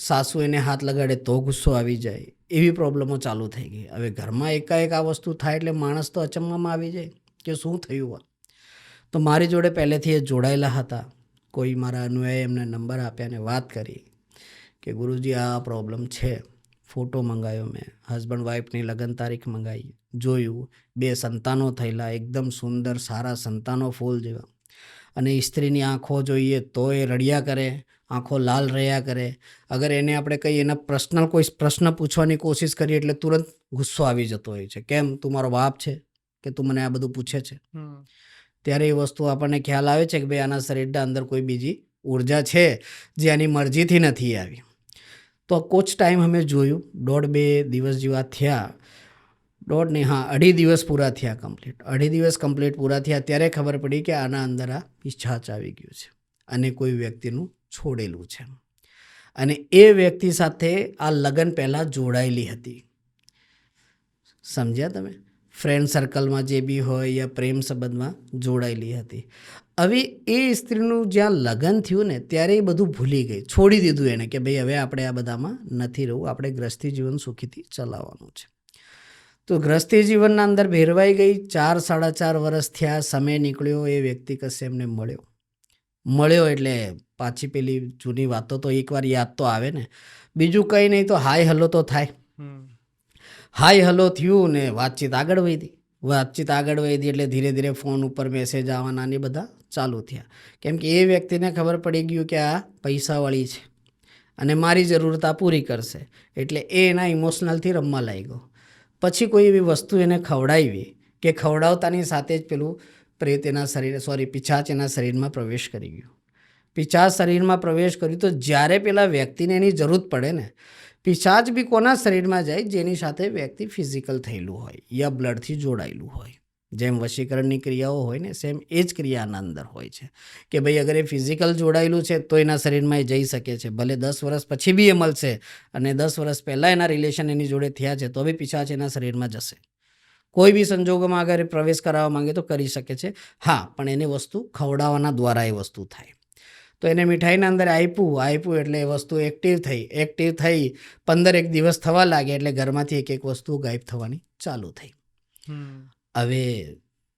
સાસુ એને હાથ લગાડે તો ગુસ્સો આવી જાય, એવી પ્રોબ્લેમો ચાલુ થઈ ગઈ. હવે ઘરમાં એકાએક આ વસ્તુ થાય એટલે માણસ તો અચંબામાં આવી જાય કે શું થયું. તો મારી જોડે પહેલેથી એ જોડાયેલા હતા. કોઈ મારા અનુયાયી એમને નંબર આપ્યા અને વાત કરી કે ગુરુજી આ પ્રોબ્લેમ છે. ફોટો મંગાવ્યો મેં, હસબન્ડ વાઈફની લગ્ન તારીખ મંગાવી, જોયું, 2 સંતાનો થયેલા, એકદમ સુંદર સારા સંતાનો, ફૂલ જેવા. અને સ્ત્રીની આંખો જોઈએ તો એ રડ્યા કરે, આંખો લાલ રહ્યા કરે. અગર એને આપણે કંઈ એના પર્સનલ કોઈ પ્રશ્ન પૂછવાની કોશિશ કરીએ એટલે તુરંત ગુસ્સો આવી જતો હોય છે. કેમ, તું મારો બાપ છે કે તું મને આ બધું પૂછે છે? ત્યારે એ વસ્તુ આપણને ખ્યાલ આવે છે કે ભાઈ આના શરીરના અંદર કોઈ બીજી ઉર્જા છે જે આની મરજીથી નથી આવી. તો કોચ ટાઈમ અમે જોયું, 1.5-2 દિવસ જેવા થયા, 2.5 દિવસ પૂરા થયા કમ્પ્લીટ. 2.5 દિવસ કમ્પ્લીટ પૂરા થયા ત્યારે ખબર પડી કે આના અંદર આ પિશાચ આવી ગયું છે અને કોઈ વ્યક્તિનું છોડેલું છે. અને એ વ્યક્તિ સાથે આ લગ્ન પહેલાં જોડાયેલી હતી. સમજ્યા તમે? ફ્રેન્ડ સર્કલમાં જે બી હોય યા પ્રેમ સંબંધમાં જોડાયેલી હતી. હવે એ સ્ત્રીનું જ્યાં લગ્ન થયું ને ત્યારે એ બધું ભૂલી ગઈ, છોડી દીધું એને કે ભાઈ હવે આપણે આ બધામાં નથી રહેવું, આપણે ગૃહસ્થી જીવન સુખીથી ચલાવવાનું છે. તો ગૃહસ્થી જીવનના અંદર ભેરવાઈ ગઈ. 4-4.5 વર્ષ થયા, સમય નીકળ્યો, એ વ્યક્તિ કશે એમને મળ્યો એટલે પાછી પેલી જૂની વાતો તો એકવાર યાદ તો આવે ને. બીજું કંઈ નહીં તો હાય હલો તો થાય. હાય હલો થયું ને વાતચીત આગળ વધી એટલે ધીરે ધીરે ફોન ઉપર મેસેજ આવવાના ને બધા ચાલુ થયા. કેમ કે એ વ્યક્તિને ખબર પડી ગયું કે આ પૈસાવાળી છે અને મારી જરૂરત આ પૂરી કરશે, એટલે એ એના ઇમોશનલથી રમવા લાગ્યો. પછી કોઈ એવી વસ્તુ એને ખવડાવી કે ખવડાવતાની સાથે જ પેલું પ્રેત એના પિશાચ એના શરીરમાં પ્રવેશ કરી ગયું. પિશાચ શરીરમાં પ્રવેશ કર્યું તો જ્યારે પેલા વ્યક્તિને એની જરૂર પડે ને, પિશાચ બી કોના શરીરમાં જાય? જેની સાથે વ્યક્તિ ફિઝિકલ થયેલું હોય યા બ્લડથી જોડાયેલું હોય. જેમ વશીકરણની ક્રિયાઓ હોય ને સેમ એ જ ક્રિયાના અંદર હોય છે કે ભાઈ અગર એ ફિઝિકલ જોડાયેલું છે તો એના શરીરમાં એ જઈ શકે છે. ભલે 10 વર્ષ પછી બી એ મળશે અને 10 વર્ષ પહેલાં એના રિલેશન એની જોડે થયા છે તો બી પિશાચ એના શરીરમાં જશે. કોઈ બી સંજોગોમાં અગર એ પ્રવેશ કરાવવા માંગે તો કરી શકે છે. હા, પણ એને વસ્તુ ખવડાવવાના દ્વારા એ વસ્તુ થાય. તો તો એને મીઠાઈના અંદર આપ્યું એટલે એ વસ્તુ એક્ટિવ થઈ 15 દિવસ થવા લાગે એટલે ઘરમાંથી એક વસ્તુ ગાયબ થવાની ચાલુ થઈ. હવે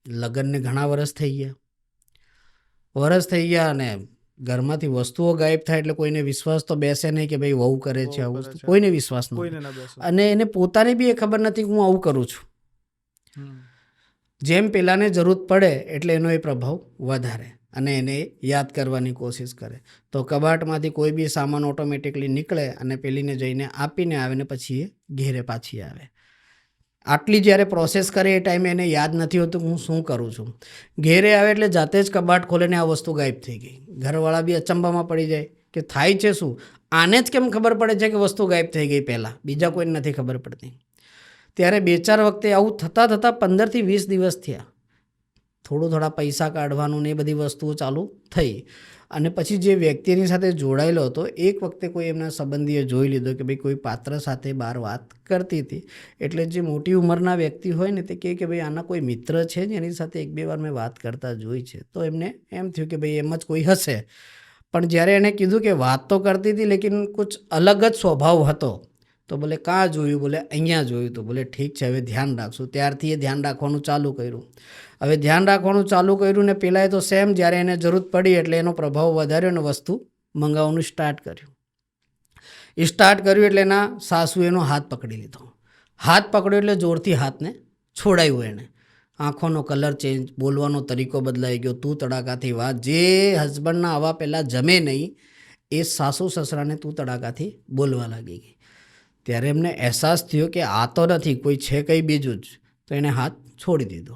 લગ્નને ઘણા વર્ષ થઈ ગયા અને ઘરમાંથી વસ્તુઓ ગાયબ થાય એટલે કોઈને વિશ્વાસ તો બેસે નહીં કે ભાઈ વહુ કરે છે આવું વસ્તુ, કોઈને વિશ્વાસ નહીં. અને એને પોતાને બી એ ખબર નથી કે હું આવું કરું છું. જેમ પેલાને જરૂર પડે એટલે એનો એ પ્રભાવ વધારે અને એને યાદ કરવાની કોશિશ કરે. તો કબાટમાંથી કોઈ બી સામાન ઓટોમેટિકલી નીકળે અને પેલીને જઈને આપીને આવે ને પછી એ ઘેરે પાછી આવે. આટલી જ્યારે પ્રોસેસ કરે એ ટાઈમે એને યાદ નથી હોતું હું શું કરું છું. ઘેરે આવે એટલે જાતે જ કબાટ ખોલે ને આ વસ્તુ ગાયબ થઈ ગઈ. ઘરવાળા બી અચંબામાં પડી જાય કે થાય છે શું, આને જ કેમ ખબર પડે છે કે વસ્તુ ગાયબ થઈ ગઈ, પહેલાં બીજા કોઈને નથી ખબર પડતી. ત્યારે 2-4 વખતે આવું થતાં 15 થી 20 દિવસ થયા. થોડા પૈસા કાઢવાનું ને એ બધી વસ્તુઓ ચાલુ થઈ. અને પછી જે વ્યક્તિની સાથે જોડાયેલો હતો એક વખતે કોઈ એમના સંબંધીએ જોઈ લીધો કે ભાઈ કોઈ પાત્ર સાથે બહાર વાત કરતી હતી. એટલે જે મોટી ઉંમરના વ્યક્તિ હોય ને તે કહે કે ભાઈ આના કોઈ મિત્ર છે જ એની સાથે 1-2 વાર મેં વાત કરતા જોઈ છે. તો એમને એમ થયું કે ભાઈ એમ જ કોઈ હશે. પણ જ્યારે એણે કીધું કે વાત તો કરતી હતી લેકિન કુછ અલગ જ સ્વભાવ હતો. તો બોલે કાં જોયું, બોલે અહીંયા જોયું. તો બોલે ઠીક છે હવે ધ્યાન રાખશું. ત્યારથી એ ધ્યાન રાખવાનું ચાલુ કર્યું. હવે ધ્યાન રાખવાનું ચાલુ કર્યું ને પેલાએ તો સેમ જ્યારે એને જરૂર પડી એટલે એનો પ્રભાવ વધાર્યો અને વસ્તુ મંગાવવાનું સ્ટાર્ટ કર્યું એટલે એના સાસુએ એનો હાથ પકડી લીધો. હાથ પકડ્યો એટલે જોરથી હાથને છોડાયું. એણે આંખોનો કલર ચેન્જ, બોલવાનો તરીકો બદલાઈ ગયો. તું તડાકાથી વાત, જે હસબન્ડના આવા પહેલાં જમે નહીં એ સાસુ સસરાને તું તડાકાથી બોલવા લાગી ગઈ. ત્યારે એમને અહેસાસ થયો કે આ તો નથી, કોઈ છે કંઈ બીજું જ. તો એણે હાથ છોડી દીધો.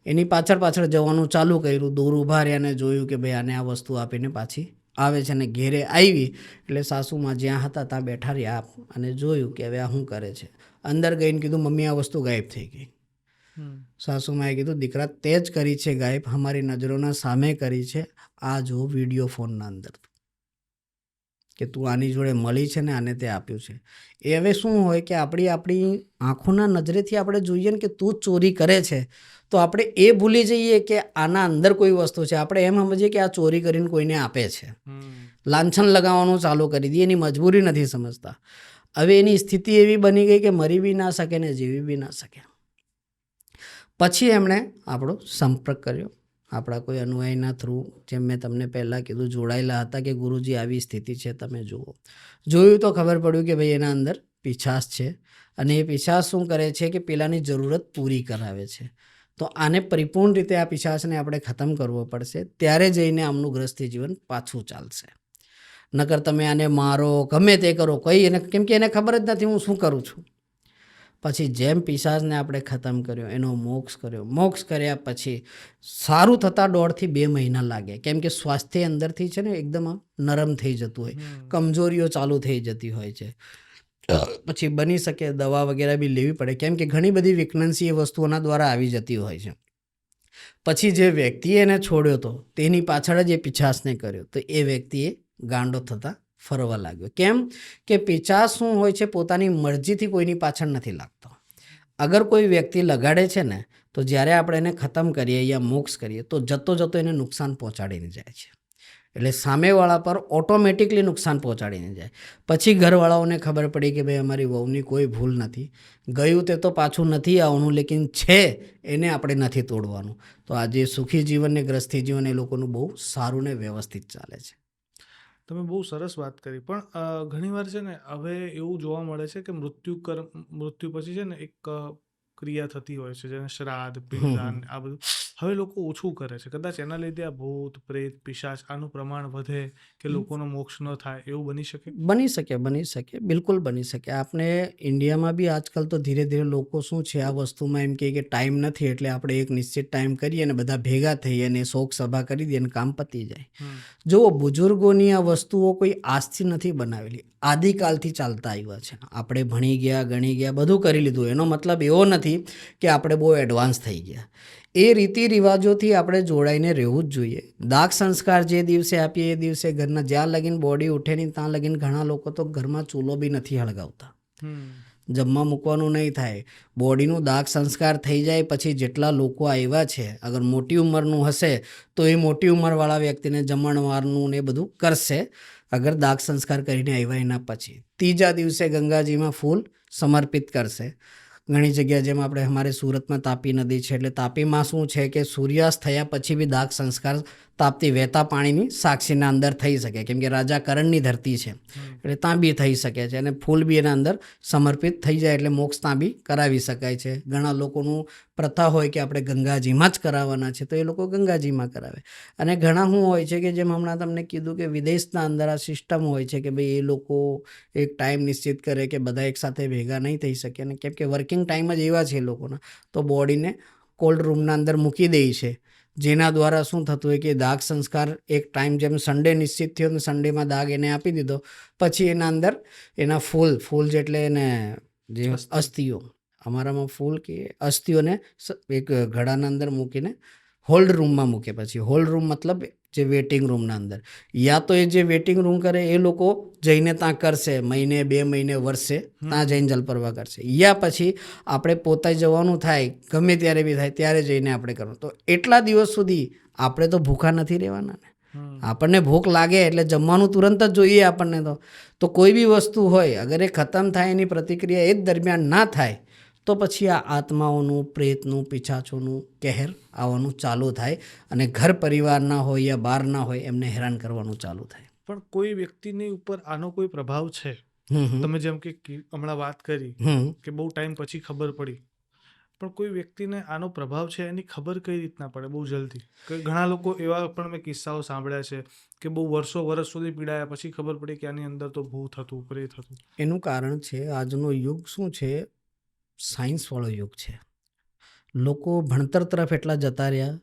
એની પાછળ જવાનું ચાલુ કર્યું. દૂર ઊભા રહ્યા અને જોયું કે ભાઈ આને આ વસ્તુ આપીને પાછી આવે છે. અને ઘેરે આવી એટલે સાસુમાં જ્યાં હતા ત્યાં બેઠા રહ્યા અને જોયું કે હવે આ શું કરે છે. અંદર ગઈને કીધું મમ્મી આ વસ્તુ ગાયબ થઈ ગઈ. સાસુમાએ કીધું દીકરા તે જ કરી છે ગાયબ, અમારી નજરોના સામે કરી છે. આ જો વિડીયો ફોનના અંદર કે તું આની જોડે મળી છે ને આને તે આપ્યું છે. એ હવે શું હોય કે આપણી આંખોના નજરેથી આપણે જોઈએ ને કે તું ચોરી કરે છે તો આપણે એ ભૂલી જઈએ કે આના અંદર કોઈ વસ્તુ છે. આપણે એમ સમજીએ કે આ ચોરી કરીને કોઈને આપે છે. લાંછન લગાવવાનું ચાલુ કરી દઈએ, એની મજબૂરી નથી સમજતા. હવે એની સ્થિતિ એવી બની ગઈ કે મરી બી ના શકે ને જીવી બી ના શકે. પછી એમણે આપણો સંપર્ક કર્યો આપણા કોઈ અનુયાયીના થ્રુ. જેમ મેં તમને પહેલાં કીધું જોડાયેલા હતા કે ગુરુજી આવી સ્થિતિ છે તમે જુઓ. જોયું તો ખબર પડ્યું કે ભાઈ એના અંદર પિશાચ છે અને એ પિશાચ શું કરે છે કે પેલાની જરૂરત પૂરી કરાવે છે. તો આને પરિપૂર્ણ રીતે આ પિશાચને આપણે ખતમ કરવો પડશે. ત્યારે જઈને આમનું ગ્રસ્તી જીવન પાછું ચાલશે. નકર તમે આને મારો ગમે તે કરો કંઈ એને, કેમ કે એને ખબર જ નથી હું શું કરું છું. પછી જેમ પિશાચને આપણે ખતમ કર્યો, એનો મોક્ષ કર્યો. મોક્ષ કર્યા પછી સારું થતાં 1.5 થી 2 મહિના લાગે. કેમ કે સ્વાસ્થ્ય અંદરથી છે ને એકદમ નરમ થઈ જતું હોય, કમજોરીઓ ચાલુ થઈ જતી હોય છે. પછી બની શકે દવા વગેરે બી લેવી પડે કેમ કે ઘણી બધી વીકનેસી એ વસ્તુઓના દ્વારા આવી જતી હોય છે. પછી જે વ્યક્તિએ એને છોડ્યો હતો તેની પાછળ જ એ પિશાચને કર્યો તો એ વ્યક્તિએ ગાંડો થતા ફરવા લાગ્યો. કેમ કે પિશાચ શું હોય છે પોતાની મરજીથી કોઈની પાછળ નથી લાગતો. અગર કોઈ વ્યક્તિ લગાડે છે ને તો જ્યારે આપણે એને ખતમ કરીએ યા મોક્ષ કરીએ તો જતો એને નુકસાન પહોંચાડીને જાય છે. એટલે સામેવાળા પર ઓટોમેટિકલી નુકસાન પહોંચાડીને જાય. પછી ઘરવાળાઓને ખબર પડી કે ભાઈ અમારી વહુની કોઈ ભૂલ નથી, ગયું તે તો પાછું નથી આવવાનું, લેકિન છે એને આપણે નથી તોડવાનું. તો આજે સુખી જીવન ને ગ્રસ્તી જીવન એ લોકોનું બહુ સારું ને વ્યવસ્થિત ચાલે છે. તમે બહુ સરસ વાત કરી. પણ ઘણીવાર છે ને હવે એવું જોવા મળે છે કે મૃત્યુ પછી છે ને એક ક્રિયા થતી હોય છે જેને શ્રાદ્ધ, પિંડદાન આ બધું હવે લોકો ઓછું કરે છે. કદાચ એના લીધે આ ભૂત, પ્રેત, પિશાચ આનું પ્રમાણ વધે કે લોકોનો મોક્ષ ન થાય એવું બની શકે? બની શકે, બિલકુલ બની શકે. આપણે ઇન્ડિયામાં બી આજકાલ તો ધીરે ધીરે લોકો શું છે આ વસ્તુમાં એમ કે ટાઈમ નથી એટલે આપણે એક નિશ્ચિત ટાઈમ કરીએ અને બધા ભેગા થઈએ અને શોક સભા કરી દઈએ અને કામ પતી જાય. જો બુજુર્ગોની આ વસ્તુઓ કોઈ આજથી નથી બનાવેલી, આદિકાલથી ચાલતા આવ્યા છે. આપણે ભણી ગયા, ગણી ગયા, બધું કરી લીધું. એનો મતલબ એવો નથી કે આપણે બહુ એડવાન્સ થઈ ગયા. એ રીતિ રિવાજોથી આપણે જોડાઈને રહેવું જ જોઈએ. દાગ સંસ્કાર જે દિવસે આપીએ એ દિવસે ઘરના જ્યાં લગીન બોડી ઉઠે નહીં ત્યાં લગીન ઘણા લોકો તો ઘરમાં ચૂલો બી નથી હળગાવતા. જમવા મૂકવાનું નહીં થાય. બોડીનું દાગ સંસ્કાર થઈ જાય પછી જેટલા લોકો આવ્યા છે, અગર મોટી ઉંમરનું હશે તો એ મોટી ઉંમરવાળા વ્યક્તિને જમણવારનું ને એ બધું કરશે, અગર દાગ સંસ્કાર કરીને આવ્યા એના પછી. ત્રીજા દિવસે ગંગાજીમાં ફૂલ સમર્પિત કરશે. ઘણી જગ્યા જેમ આપણે અમારે સુરતમાં તાપી નદી છે, એટલે તાપીમાં શું છે કે સૂર્યાસ્ત થયા પછી બી દાગ સંસ્કાર તાપતી વહેતા પાણીની સાક્ષીના અંદર થઈ શકે, કેમ કે રાજા કરણની ધરતી છે એટલે ત્યાં બી થઈ શકે છે, અને ફૂલ બી એના અંદર સમર્પિત થઈ જાય એટલે મોક્ષ ત્યાં બી કરાવી શકાય છે. ઘણા લોકોનું પ્રથા હોય કે આપણે ગંગાજીમાં જ કરાવવાના છે, તો એ લોકો ગંગાજીમાં કરાવે. અને ઘણા શું હોય છે કે જેમ હમણાં તમને કીધું કે વિદેશના અંદર આ સિસ્ટમ હોય છે કે ભાઈ એ લોકો એક ટાઈમ નિશ્ચિત કરે કે બધા એકસાથે ભેગા નહીં થઈ શકે, અને કેમ કે વર્કિંગ ટાઈમ જ એવા છે એ લોકોના, તો બોડીને કોલ્ડ રૂમના અંદર મૂકી દે છે, જેના દ્વારા શું થતું હોય કે દાગ સંસ્કાર એક ટાઈમ જેમ સન્ડે નિશ્ચિત થયો ને સન્ડેમાં દાગ એને આપી દીધો, પછી એના અંદર એના ફૂલ જેટલે એને જે અસ્થિઓ, અમારામાં ફૂલ કે અસ્થિઓને એક ઘડાના અંદર મૂકીને હોલ્ડ રૂમમાં મૂકે. પછી હોલ્ડ રૂમ મતલબ જે વેટિંગ રૂમના અંદર, યા તો એ જે વેટિંગ રૂમ કરે એ લોકો જઈને ત્યાં કરશે, મહિને 2 મહિને વર્ષે ત્યાં જઈને જલપરવા કરશે, યા પછી આપણે પોતે જવાનું થાય ગમે ત્યારે બી થાય ત્યારે જઈને આપણે કરવાનું. તો એટલા દિવસ સુધી આપણે તો ભૂખા નથી રહેવાના ને, આપણને ભૂખ લાગે એટલે જમવાનું તુરંત જ જોઈએ આપણને. તો કોઈ બી વસ્તુ હોય અગર એ ખતમ થાય એની પ્રતિક્રિયા એ જ દરમિયાન ના થાય તો પછી આ આત્માઓનું, પ્રેતનું, પિશાચોનું કહેર આવવાનું ચાલુ થાય, અને ઘર પરિવારના હોય યા બહારના હોય એમને હેરાન કરવાનું ચાલુ થાય. પણ કોઈ વ્યક્તિની ઉપર આનો કોઈ પ્રભાવ છે? તમે જેમ કે હમણાં વાત કરી કે બહુ ટાઈમ પછી ખબર પડી, પણ કોઈ વ્યક્તિને આનો પ્રભાવ છે એની ખબર કઈ રીતના પડે બહુ જલ્દી? ઘણા લોકો એવા પણ મેં કિસ્સાઓ સાંભળ્યા છે કે બહુ વર્ષ સુધી પીડાયા પછી ખબર પડી કે આની અંદર તો ભૂત હતું, પ્રેત હતું. એનું કારણ છે આજનો યુગ શું છે, સાયન્સવાળો યુગ છે. લોકો ભણતર તરફ એટલા જતા રહ્યા,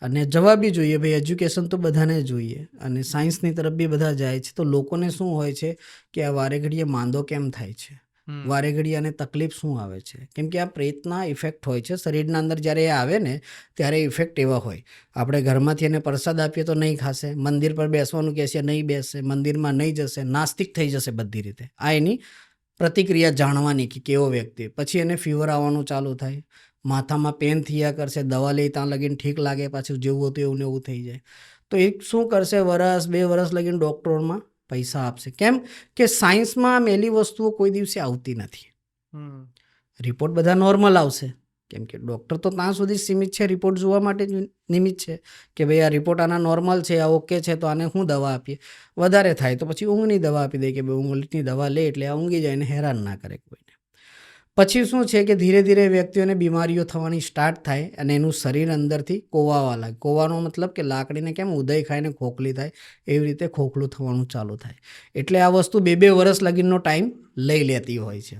અને જવા બી જોઈએ ભાઈ, એજ્યુકેશન તો બધાને જોઈએ, અને સાયન્સની તરફ બી બધા જાય છે. તો લોકોને શું હોય છે કે આ વારે ઘડીએ માંદો કેમ થાય છે, વારે ઘડી આને તકલીફ શું આવે છે, કેમ કે આ પ્રેતના ઇફેક્ટ હોય છે શરીરના અંદર. જ્યારે એ આવે ને ત્યારે ઇફેક્ટ એવા હોય, આપણે ઘરમાંથી એને પ્રસાદ આપીએ તો નહીં ખાશે, મંદિર પર બેસવાનું કહેશે નહીં બેસશે, મંદિરમાં નહીં જશે, નાસ્તિક થઈ જશે બધી રીતે. આ એની પ્રતિક્રિયા જાણવાની કે કેવો વ્યક્તિ. પછી એને ફીવર આવવાનું ચાલુ થાય, માથામાં પેન થયા કરશે, દવા લઈ ત્યાં લગીને ઠીક લાગે, પાછું જેવું હતું એવું ને એવું થઈ જાય. તો એ શું કરશે, 1-2 વર્ષ લગીને ડૉક્ટરોમાં પૈસા આપશે. કેમ કે સાયન્સમાં મેલી વસ્તુઓ કોઈ દિવસે આવતી નથી. રિપોર્ટ બધા નોર્મલ આવશે, કેમ કે ડૉક્ટર તો ત્યાં સુધી સીમિત છે, રિપોર્ટ જોવા માટે જ નિમિત્ત છે કે ભાઈ આ રિપોર્ટ આના નોર્મલ છે, આ ઓકે છે, તો આને શું દવા આપીએ. વધારે થાય તો પછી ઊંઘની દવા આપી દે કે ભાઈ ઊંઘની દવા લે એટલે આ ઊંઘી જાય ને હેરાન ના કરે કોઈને. પછી શું છે કે ધીરે ધીરે વ્યક્તિઓને બીમારીઓ થવાની સ્ટાર્ટ થાય, અને એનું શરીર અંદરથી કોવાવા લાગે. કોવાનો મતલબ કે લાકડીને કેમ ઉદય ખાઈને ખોખલી થાય એવી રીતે ખોખલું થવાનું ચાલુ થાય. એટલે આ વસ્તુ 2-2 વર્ષ લગીનનો ટાઈમ લઈ લેતી હોય છે.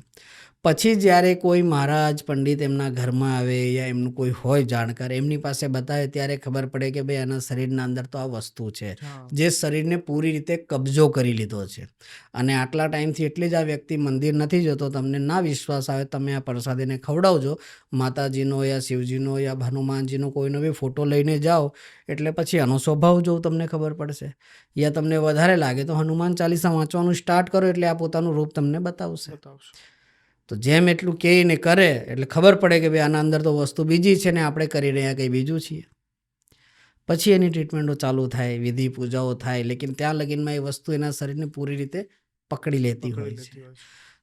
પછી જ્યારે કોઈ મહારાજ પંડિત એમના ઘરમાં આવે યા એમનું કોઈ હોય જાણકાર, એમની પાસે બતાવે ત્યારે ખબર પડે કે ભાઈ આના શરીરના અંદર તો આ વસ્તુ છે જે શરીરને પૂરી રીતે કબજો કરી લીધો છે. અને આટલા ટાઈમથી એટલે જ આ વ્યક્તિ મંદિર નથી જતો. તમને ના વિશ્વાસ આવે, તમે આ પ્રસાદીને ખવડાવજો, માતાજીનો યા શિવજીનો યા હનુમાનજીનો કોઈનો બી ફોટો લઈને જાઓ, એટલે પછી આનો સ્વભાવ જોવું તમને ખબર પડશે. યા તમને વધારે લાગે તો હનુમાન ચાલીસા વાંચવાનું સ્ટાર્ટ કરો, એટલે આ પોતાનું રૂપ તમને બતાવશે. તો જેમ એટલું કહે ને કરે એટલે ખબર પડે કે ભાઈ આના અંદર તો વસ્તુ બીજી છે ને આપણે કરી રહ્યા કંઈ બીજું છીએ. પછી એની ટ્રીટમેન્ટો ચાલુ થાય, વિધિ પૂજાઓ થાય, લેકિન ત્યાં લગીનમાં એ વસ્તુ એના શરીરને પૂરી રીતે પકડી લેતી હોય છે.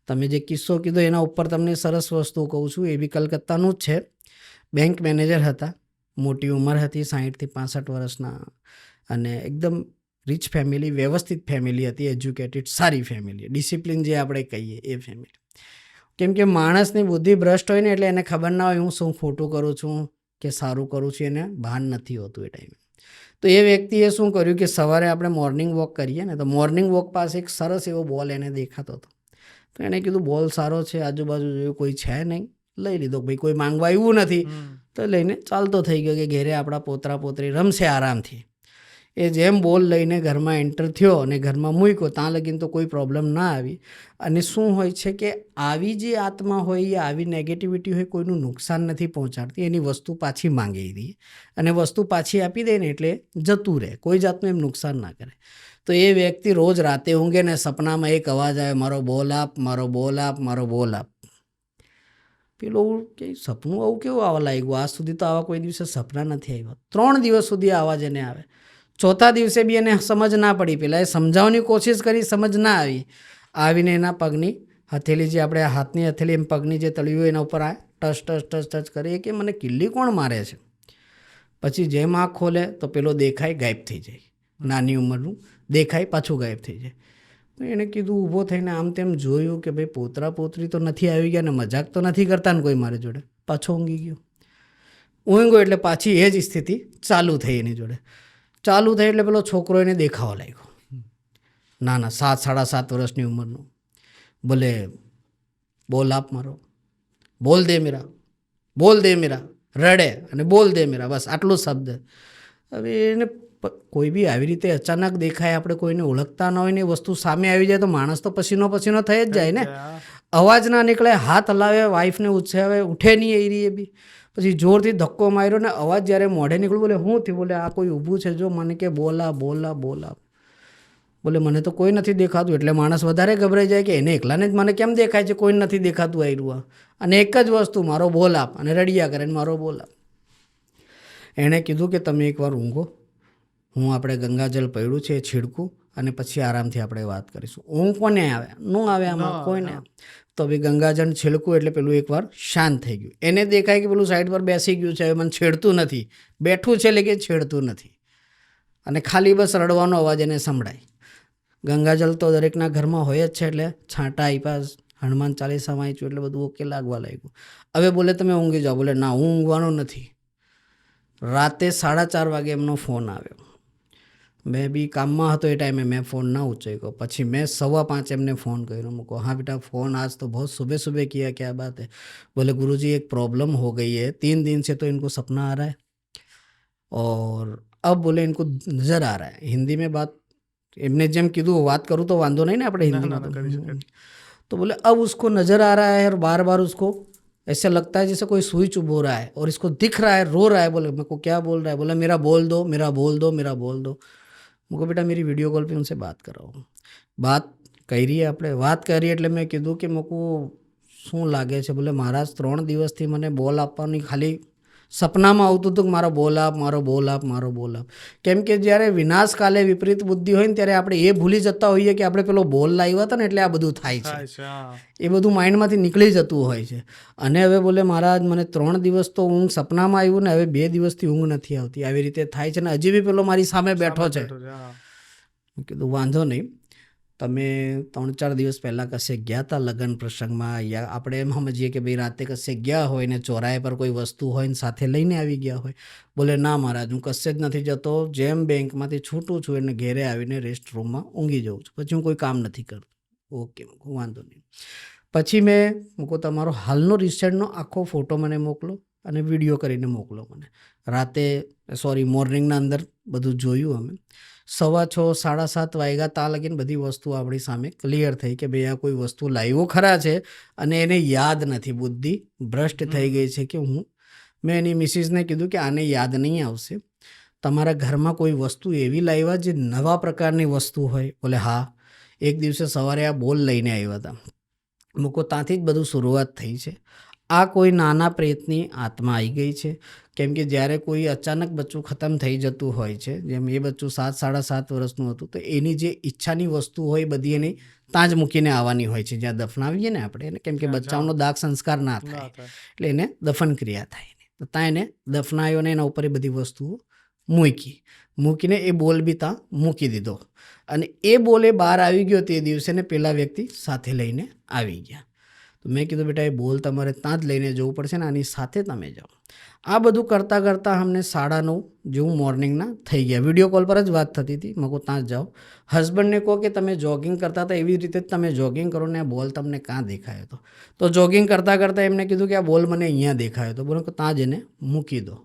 તમે જે કિસ્સો કીધો એના ઉપર તમને સરસ વસ્તુ કહું છું, એ બી કલકત્તાનું જ છે. બેંક મેનેજર હતા, મોટી ઉંમર હતી, 60 થી 65 વર્ષના, અને એકદમ રિચ ફેમિલી, વ્યવસ્થિત ફેમિલી હતી, એજ્યુકેટેડ, સારી ફેમિલી, ડિસિપ્લિન જે આપણે કહીએ એ ફેમિલી. કેમ કે માણસની બુદ્ધિ ભ્રષ્ટ હોય ને એટલે એને ખબર ના હોય હું શું ખોટું કરું છું કે સારું કરું છું, એને ભાન નથી હોતું એ ટાઈમે. તો એ વ્યક્તિએ શું કર્યું કે સવારે આપણે મોર્નિંગ વોક કરીએ ને, તો મોર્નિંગ વોક પાસે એક સરસ એવો બોલ એને દેખાતો હતો. તો એણે કીધું બોલ સારો છે, આજુબાજુ જોયું કોઈ છે નહીં, લઈ લીધો. ભાઈ કોઈ માંગવા આવ્યું નથી તો લઈને ચાલતો થઈ ગયો કે ઘેરે આપણા પોતરા પોતરી રમશે આરામથી. એ જેમ બોલ લઈને ઘરમાં એન્ટર થયો અને ઘરમાં મૂક્યો, ત્યાં લગીને તો કોઈ પ્રોબ્લેમ ના આવી. અને શું હોય છે કે આવી જે આત્મા હોય એ આવી નેગેટિવિટી હોય કોઈનું નુકસાન નથી પહોંચાડતી, એની વસ્તુ પાછી માંગી દે અને વસ્તુ પાછી આપી દે ને એટલે જતું રહે, કોઈ જાતનું એમ નુકસાન ના કરે. તો એ વ્યક્તિ રોજ રાતે ઊંઘે ને સપનામાં એક અવાજ આવે, મારો બોલ આપ, મારો બોલ આપ, મારો બોલ આપ. પેલો કે સપનું આવું કેવું આવવા લાગ્યું, આજ સુધી તો આવા કોઈ દિવસે સપના નથી આવ્યા. 3 દિવસ સુધી આવા જ એને આવે. ચોથા દિવસે બી એને સમજ ના પડી. પેલા એ સમજાવવાની કોશિશ કરી, સમજ ના આવી. આવીને એના પગની હથેલી, જે આપણે હાથની હથેલી એમ પગની જે તળિયું એના ઉપર આ ટચ ટચ ટચ ટચ કરી કે મને કિલ્લી કોણ મારે છે. પછી જેમ આંખ ખોલે તો પેલો દેખાય, ગાયબ થઈ જાય. નાની ઉંમરનું દેખાય, પાછું ગાયબ થઈ જાય. તો એણે કીધું, ઊભો થઈને આમ તેમ જોયું કે ભાઈ પોતરા પોતરી તો નથી આવી ગયા ને મજાક તો નથી કરતા ને કોઈ મારી જોડે. પાછો ઊંઘી ગયો. ઊંઘ્યો એટલે પાછી એ જ સ્થિતિ ચાલુ થઈ એની જોડે. ચાલુ થઈ એટલે પેલો છોકરો એને દેખાવા લાગ્યો. નાના 7 સાડા 7 વર્ષની ઉંમરનો. બોલે, બોલ આપ મારો, બોલ દે મેરા, બોલ દે મેરા. રડે અને બોલ દે મેરા, બસ આટલું શબ્દ. હવે એને કોઈ બી આવી રીતે અચાનક દેખાય, આપણે કોઈને ઓળખતા ન હોય ને એ વસ્તુ સામે આવી જાય તો માણસ તો પસીનો પસીનો થઈ જ જાય ને. અવાજ ના નીકળે, હાથ હલાવે, વાઈફને ઉછાવે, ઉઠે નહીં એ રહી બી. પછી જોરથી ધક્કો માર્યો ને અવાજ જ્યારે મોઢે નીકળ્યો, બોલે શું થયું? બોલે આ કોઈ ઊભું છે જો, મને કે બોલા બોલા બોલા. બોલે મને તો કોઈ નથી દેખાતું. એટલે માણસ વધારે ગભરાઈ જાય કે એને એકલાને જ મને કેમ દેખાય છે, કોઈ નથી દેખાતું આવ્યું. અને એક જ વસ્તુ, મારો બોલ આપ. અને રડિયા કરે મારો બોલ આપ. એણે કીધું કે તમે એકવાર ઊંઘો, હું આપણે ગંગાજળ પડ્યું છે એ છીડકું અને પછી આરામથી આપણે વાત કરીશું. ઊંઘ કોને આવે? ન આવે આમાં કોઈને. તો હવે ગંગાજળ છીડકું એટલે પેલું એકવાર શાંત થઈ ગયું. એને દેખાય કે પેલું સાઈડ પર બેસી ગયું છે, હવે મને છેડતું નથી, બેઠું છે લેકિન છેડતું નથી. અને ખાલી બસ રડવાનો અવાજ એને સંભળાય. ગંગાજળ તો દરેકના ઘરમાં હોય જ છે, એટલે છાંટા આપ્યા, હનુમાન ચાલીસા વાંચ્યું એટલે બધું ઓકે લાગવા લાગ્યું. હવે બોલે તમે ઊંઘી જાઓ. બોલે ના, હું ઊંઘવાનો નથી. રાતે 4:30 વાગે એમનો ફોન આવ્યો. મેં બી કામમાં હતો એ ટાઈમે, મેં ફોન ના ઉચક્યો. પછી મેં 5:15 એમને ફોન કર્યો. મૂકો, હા બેટા ફોન आज तो बहुत सुबह सुबह किया, क्या बात है? बोले गुरुजी एक प्रॉब्लम हो गई है, 3 दिन से तो इनको सपना आ रहा है और अब बोले इनको नज़र आ रहा है. हिंदी में बात एमने જેમ કીધું વાત કરું તો વાંધો નહીં ને આપણે હિન્દીમાં. तो बोले अब उसको नज़र आ रहा है और बार बार उसको ऐसे लगता है जैसे कोई सुई चुभ हो रहा है और इसको दिख रहा है, रो रहा है. बोले मेरे को क्या बोल रहा है? बोला मेरा बोल दो, मेरा बोल दो, मेरा बोल दो. मुझको बेटा मेरी वीडियो कॉल पे उनसे बात कराओ. बात કરી આપણે, વાત કરી એટલે મેં કીધું કે મૂકું શું લાગે છે? બોલે મહારાજ 3 દિવસથી મને બોલ આપવાની ખાલી સપનામાં આવતું હતું કે મારો બોલ આપ, મારો બોલ આપ, મારો બોલ આપ. કેમ કે જ્યારે વિનાશકાલે વિપરીત બુદ્ધિ હોય ને ત્યારે આપણે એ ભૂલી જતા હોઈએ કે આપણે પેલો બોલ લાવ્યા હતા ને એટલે આ બધું થાય છે. એ બધું માઇન્ડમાંથી નીકળી જતું હોય છે. અને હવે બોલે મહારાજ મને 3 દિવસ તો ઊંઘ સપનામાં આવ્યું ને હવે 2 દિવસથી ઊંઘ નથી આવતી. આવી રીતે થાય છે ને હજી બી પેલો મારી સામે બેઠો છે. કીધું વાંધો નહીં, તમે 3-4 દિવસ પહેલાં કશે ગયા હતા લગ્ન પ્રસંગમાં, યા આપણે એમ સમજીએ કે ભાઈ રાતે કશે ગયા હોય ને ચોરાય પર કોઈ વસ્તુ હોય ને સાથે લઈને આવી ગયા હોય. બોલે ના મહારાજ, હું કશે જ નથી જતો. જેમ બેંકમાંથી છૂટું છું એને ઘેરે આવીને રેસ્ટ રૂમમાં ઊંઘી જાઉં છું. પછી હું કોઈ કામ નથી કરતો. ઓકે, વાંધો નહીં. પછી મેં મૂકો તમારો હાલનો રિસેન્ટનો આખો ફોટો મને મોકલો અને વિડીયો કરીને મોકલો મને. રાતે મોર્નિંગના અંદર બધું જોયું અમે. 6:15 7:30 વાગ્યા ત્યાં લગીને બધી વસ્તુ આપણી સામે ક્લિયર થઈ કે ભાઈ આ કોઈ વસ્તુ લાવ્યો ખરા છે અને એને યાદ નથી, બુદ્ધિ ભ્રષ્ટ થઈ ગઈ છે. કે મેં એની મિસિસને કીધું કે આને યાદ નહીં આવશે, તમારા ઘરમાં કોઈ વસ્તુ એવી લાવ્યા જે નવા પ્રકારની વસ્તુ હોય? બોલે હા, એક દિવસે સવારે આ બોલ લઈને આવ્યા હતા. મૂકો ત્યાંથી જ બધું શરૂઆત થઈ છે. આ કોઈ નાના પ્રેતની આત્મા આવી ગઈ છે. કેમ કે જ્યારે કોઈ અચાનક બચ્ચું ખતમ થઈ જતું હોય છે, જેમ એ બચ્ચું 7 સાડા 7 વર્ષનું હતું, તો એની જે ઈચ્છાની વસ્તુ હોય બધી એની ત્યાં જ મૂકીને આવવાની હોય છે જ્યાં દફનાવીએ ને આપણે એને. કેમ કે બચ્ચાઓનો દાગ સંસ્કાર ના થાય એટલે એને દફન ક્રિયા થાય. તો ત્યાં એને દફનાયો ને એના ઉપર એ બધી વસ્તુઓ મૂકીને એ બોલ બી ત્યાં મૂકી દીધો. અને એ બોલે બહાર આવી ગયો તે દિવસે ને પેલા વ્યક્તિ સાથે લઈને આવી ગયા. તો મેં કીધું બેટા એ બોલ તમારે ત્યાં જ લઈને જવું પડશે ને આની સાથે તમે જાઓ. આ બધું કરતાં કરતાં અમને 9:30 જેવું મોર્નિંગના થઈ ગયા. વિડીયો કોલ પર જ વાત થતી હતી. મેં કહું ત્યાં જ જાઓ. હસબન્ડને કહો કે તમે જોગિંગ કરતા હતા એવી રીતે જ તમે જોગિંગ કરો ને આ બોલ તમને ક્યાં દેખાયો હતો? તો જોગિંગ કરતાં કરતાં એમને કીધું કે આ બોલ મને અહીંયા દેખાયો હતો. બોલો ત્યાં જ એને મૂકી દો.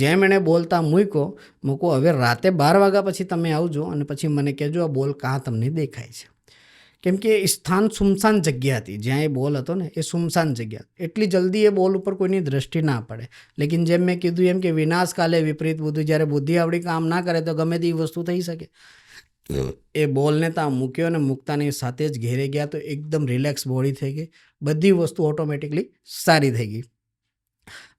જેમ એણે બોલતા મૂકો હવે રાતે 12 વાગ્યા પછી તમે આવજો અને પછી મને કહેજો આ બોલ કાં તમને દેખાય છે. કેમ કે એ સ્થાન સુમસાન જગ્યા હતી જ્યાં એ બોલ હતો ને, એ સુમસાન જગ્યા. એટલી જલ્દી એ બોલ ઉપર કોઈની દ્રષ્ટિ ના પડે. લેકિન જેમ મેં કીધું એમ કે વિનાશકાલે વિપરીત બુદ્ધિ, જ્યારે બુદ્ધિ આપણી કામ ના કરે તો ગમે તેવી વસ્તુ થઈ શકે. એ બોલને ત્યાં મૂક્યો અને મૂકતાની સાથે જ ઘેરે ગયા તો એકદમ રિલેક્સ બોડી થઈ ગઈ, બધી વસ્તુ ઓટોમેટિકલી સારી થઈ ગઈ.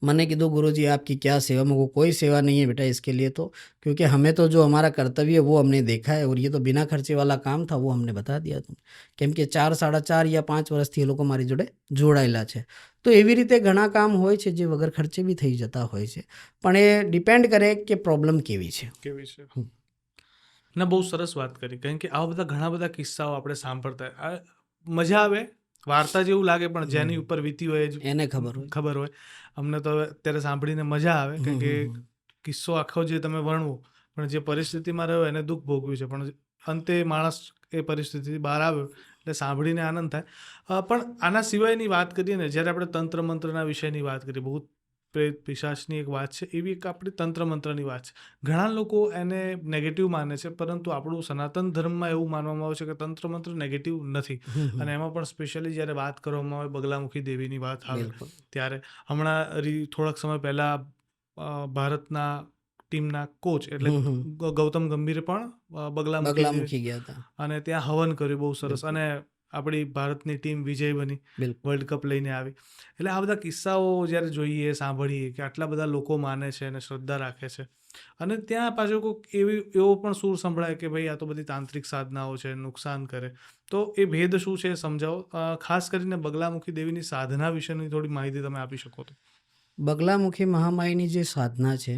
मैंने कहा गुरुजी आपकी क्या सेवा, मेरे को कोई सेवा नहीं है बेटा इसके लिए, तो क्योंकि हमें तो जो हमारा कर्तव्य है वो हमने देखा है और ये तो बिना खर्चे वाला काम था वो हमने बता दिया तुम, કેમ કે 4, 4.5 या 5 વર્ષથી એ લોકો મારી જોડે જોડાયેલા છે. તો એવી રીતે ઘણા કામ હોય છે જે વગર ખર્ચે બી થઈ જતા હોય છે, પણ એ ડિપેન્ડ કરે કે પ્રોબ્લેમ કેવી છે. ના, બહુ સરસ વાત કરી, કારણ કે આવા બધા ઘણા બધા કિસ્સાઓ આપણે સાંભળતા મજા આવે, વાર્તા જેવું લાગે, પણ જેની ઉપર વીતી હોય એને ખબર હોય. અમને તો અત્યારે સાંભળીને મજા આવે, કારણ કે કિસ્સો આખો જે તમે વર્ણવો, પણ જે પરિસ્થિતિમાં રહ્યો એને દુઃખ ભોગવ્યું છે, પણ અંતે માણસ એ પરિસ્થિતિથી બહાર આવ્યો એટલે સાંભળીને આનંદ થાય. પણ આના સિવાયની વાત કરીએ ને, જ્યારે આપણે તંત્ર મંત્રના વિષયની વાત કરીએ, બહુ પ્રેત પિશાચની એક વાત છે, એવી એક આપણી તંત્ર મંત્રની વાત છે. ઘણા લોકો એને નેગેટિવ માને છે, પરંતુ આપણું સનાતન ધર્મમાં એવું માનવામાં આવે છે કે તંત્ર મંત્ર નેગેટિવ નથી. અને એમાં પણ સ્પેશિયલી જ્યારે વાત કરવામાં આવે બગલામુખી દેવીની વાત આવે ત્યારે, હમણાં થોડાક સમય પહેલાં ભારતના ટીમના કોચ એટલે ગૌતમ ગંભીરે પણ બગલામુખી ગયા હતા અને ત્યાં હવન કર્યું, બહુ સરસ. અને આપણી ભારતની ટીમ વિજય બની, વર્લ્ડ કપ લઈને આવી. એટલે આ બધા કિસ્સાઓ જ્યારે જોઈએ, સાંભળીએ કે આટલા બધા લોકો માને છે અને શ્રદ્ધા રાખે છે, અને ત્યાં પાછો કોઈક એવો પણ સૂર સંભળાય કે ભાઈ આ તો બધી તાંત્રિક સાધનાઓ છે, નુકસાન કરે, તો એ ભેદ શું છે સમજાવો. ખાસ કરીને બગલામુખી દેવીની સાધના વિશેની થોડી માહિતી તમે આપી શકો તો. બગલામુખી મહામાઈની જે સાધના છે,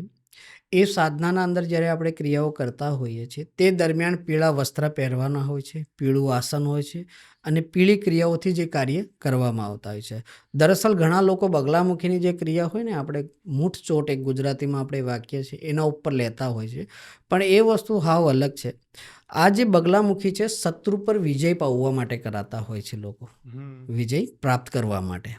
એ સાધનાના અંદર જ્યારે આપણે ક્રિયાઓ કરતા હોઈએ છીએ તે દરમિયાન પીળા વસ્ત્ર પહેરવાના હોય છે, પીળું આસન હોય છે અને પીળી ક્રિયાઓથી જે કાર્ય કરવામાં આવતા હોય છે. દરઅસલ ઘણા લોકો બગલામુખીની જે ક્રિયા હોય ને, આપણે મૂઠ ચોટ એક ગુજરાતીમાં આપણે વાક્ય છે એના ઉપર લેતા હોય છે, પણ એ વસ્તુ હાવ અલગ છે. આ જે બગલામુખી છે શત્રુ પર વિજય પાવવા માટે કરાતા હોય છે લોકો, વિજય પ્રાપ્ત કરવા માટે,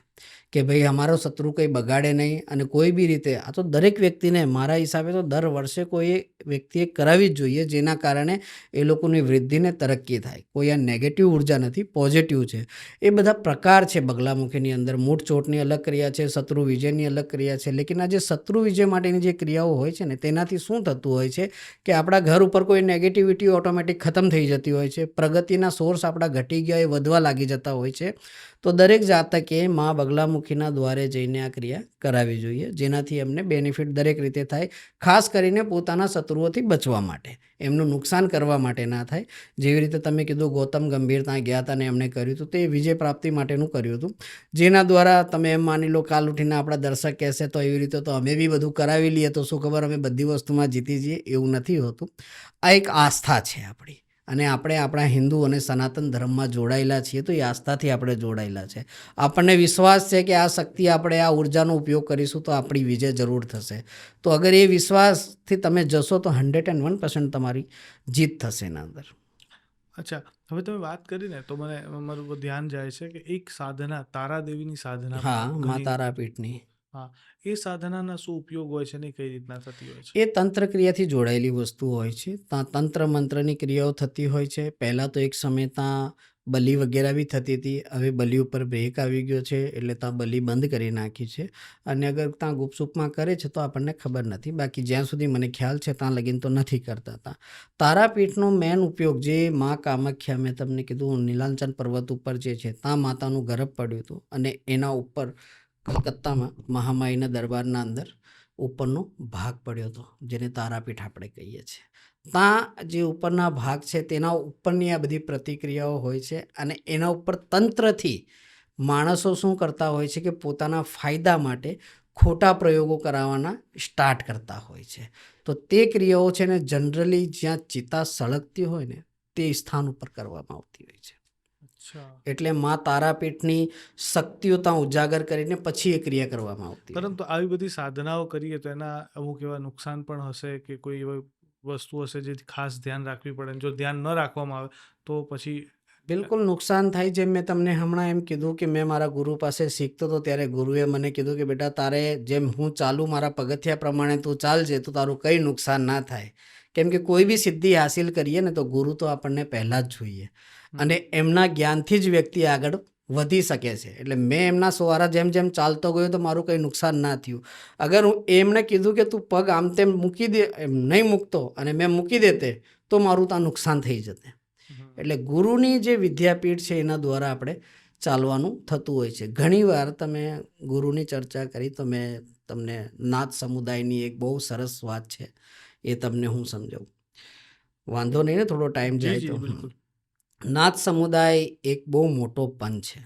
કે ભાઈ અમારો શત્રુ કંઈ બગાડે નહીં. અને કોઈ બી રીતે આ તો દરેક વ્યક્તિને મારા હિસાબે તો દર વર્ષે કોઈ વ્યક્તિએ કરાવી જ જોઈએ, જેના કારણે એ લોકોની વૃદ્ધિને તરક્કી થાય. કોઈ આ નેગેટિવ ઉર્જા નથી, પોઝિટિવ છે. એ બધા પ્રકાર છે બગલામુખીની અંદર. મૂઠ ચોટની અલગ ક્રિયા છે, શત્રુ વિજયની અલગ ક્રિયા છે. લેકિન આ જે શત્રુ વિજય માટેની જે ક્રિયાઓ હોય છે ને, તેનાથી શું થતું હોય છે કે આપણા ઘર ઉપર કોઈ નેગેટિવિટી ઓટોમેટિક ખતમ થઈ જતી હોય છે, પ્રગતિના સોર્સ આપણા ઘટી ગયા એ વધવા લાગી જતા હોય છે. તો દરેક જાતકે મા બગલામુખીના દ્વારે જઈને આ ક્રિયા કરાવવી જોઈએ, જેનાથી એમને બેનિફિટ દરેક રીતે થાય, ખાસ કરીને પોતાના શત્રુઓથી બચવા માટે, એમનું નુકસાન કરવા માટે ના થાય. જેવી રીતે તમે કીધું ગૌતમ ગંભીર ત્યાં ગયા હતા ને એમણે કર્યું હતું, તે વિજય પ્રાપ્તિ માટેનું કર્યું હતું, જેના દ્વારા તમે એમ માની લો કાલ ઉઠીને આપણા દર્શક કહેશે તો એવી રીતે તો અમે બી બધું કરાવી લઈએ તો શું ખબર અમે બધી વસ્તુમાં જીતી જઈએ, એવું નથી હોતું. આ એક આસ્થા છે આપણી, અને આપણે આપણા હિન્દુ અને સનાતન ધર્મમાં જોડાયેલા છીએ તો એ આસ્થાથી આપણે જોડાયેલા છે. આપણને વિશ્વાસ છે કે આ શક્તિ, આપણે આ ઉર્જાનો ઉપયોગ કરીશું તો આપણી વિજય જરૂર થશે. તો અગર એ વિશ્વાસથી તમે જશો તો 101% તમારી જીત થશે એના અંદર. અચ્છા, હવે તમે વાત કરીને તો મને મારું ધ્યાન જાય છે કે એક સાધના તારાદેવીની સાધના. હા, મા તારાપીઠની. હા, એ સાધનાના શું ઉપયોગ હોય છે ને કઈ રીતના થતી હોય છે? એ તંત્ર ક્રિયાથી જોડાયેલી વસ્તુ હોય છે. ત્યાં તંત્ર મંત્રની ક્રિયાઓ થતી હોય છે. પહેલાં તો એક સમય ત્યાં બલિ વગેરે બી થતી હતી, હવે બલિ ઉપર બ્રેક આવી ગયો છે એટલે ત્યાં બલિ બંધ કરી નાખી છે. અને અગર ત્યાં ગુપસુપમાં કરે છે તો આપણને ખબર નથી, બાકી જ્યાં સુધી મને ખ્યાલ છે ત્યાં લગીન તો નથી કરતા હતા. તારાપીઠનો મેન ઉપયોગ જે મા કામાખ્યા, મેં તમને કીધું નીલાંચન પર્વત ઉપર જે છે ત્યાં માતાનું ગર્ભ પડ્યું હતું, અને એના ઉપર કલકત્તામાં મહામાઈના દરબારના અંદર ઉપરનો ભાગ પડ્યો હતો, જેને તારાપીઠ આપણે કહીએ છીએ. ત્યાં જે ઉપરના ભાગ છે તેના ઉપરની આ બધી પ્રતિક્રિયાઓ હોય છે, અને એના ઉપર તંત્રથી માણસો શું કરતા હોય છે કે પોતાના ફાયદા માટે ખોટા પ્રયોગો કરાવવાના સ્ટાર્ટ કરતા હોય છે. તો તે ક્રિયાઓ છે ને જનરલી જ્યાં ચિતા સળગતી હોય ને તે સ્થાન ઉપર કરવામાં આવતી હોય છે. એટલે મા તારાપીઠની શક્તિઓ ત્યાં ઉજાગર કરીને પછી એ ક્રિયા કરવામાં આવતી. પરંતુ આવી બધી સાધનાઓ કરીએ તો એના અમુક એવા નુકસાન પણ હશે કે કોઈ એવી વસ્તુ હશે જે ખાસ ધ્યાન રાખવી પડે, જો ધ્યાન ન રાખવામાં આવે તો પછી? બિલકુલ નુકસાન થાય. જેમ મેં તમને હમણાં એમ કીધું કે મેં મારા ગુરુ પાસે શીખતો હતો ત્યારે ગુરુએ મને કીધું કે બેટા તારે જેમ હું ચાલું મારા પગથિયા પ્રમાણે તું ચાલજે તો તારું કંઈ નુકસાન ના થાય. કેમ કે કોઈ બી સિદ્ધિ હાસિલ કરીએ ને તો ગુરુ તો આપણને પહેલાં જ જોઈએ, અને એમના જ્ઞાનથી જ વ્યક્તિ આગળ વધી શકે છે. એટલે મેં એમના સવારા જેમ જેમ ચાલતો ગયો તો મારું કંઈ નુકસાન ના થયું. અગર હું એમણે કીધું કે તું પગ આમ તેમ મૂકી દે, એમ નહીં મૂકતો અને મેં મૂકી દેતે તો મારું ત્યાં નુકસાન થઈ જતે. એટલે ગુરુની જે વિદ્યાપીઠ છે એના દ્વારા આપણે ચાલવાનું થતું હોય છે. ઘણીવાર તમે ગુરુની ચર્ચા કરી તો મેં તમને નાથ સમુદાયની એક બહુ સરસ વાત છે, એ તમને હું સમજાવું. વાંધો નહીં ને, થોડો ટાઈમ જાય તો. નાથ સમુદાય એક બહુ મોટો પંથ છે.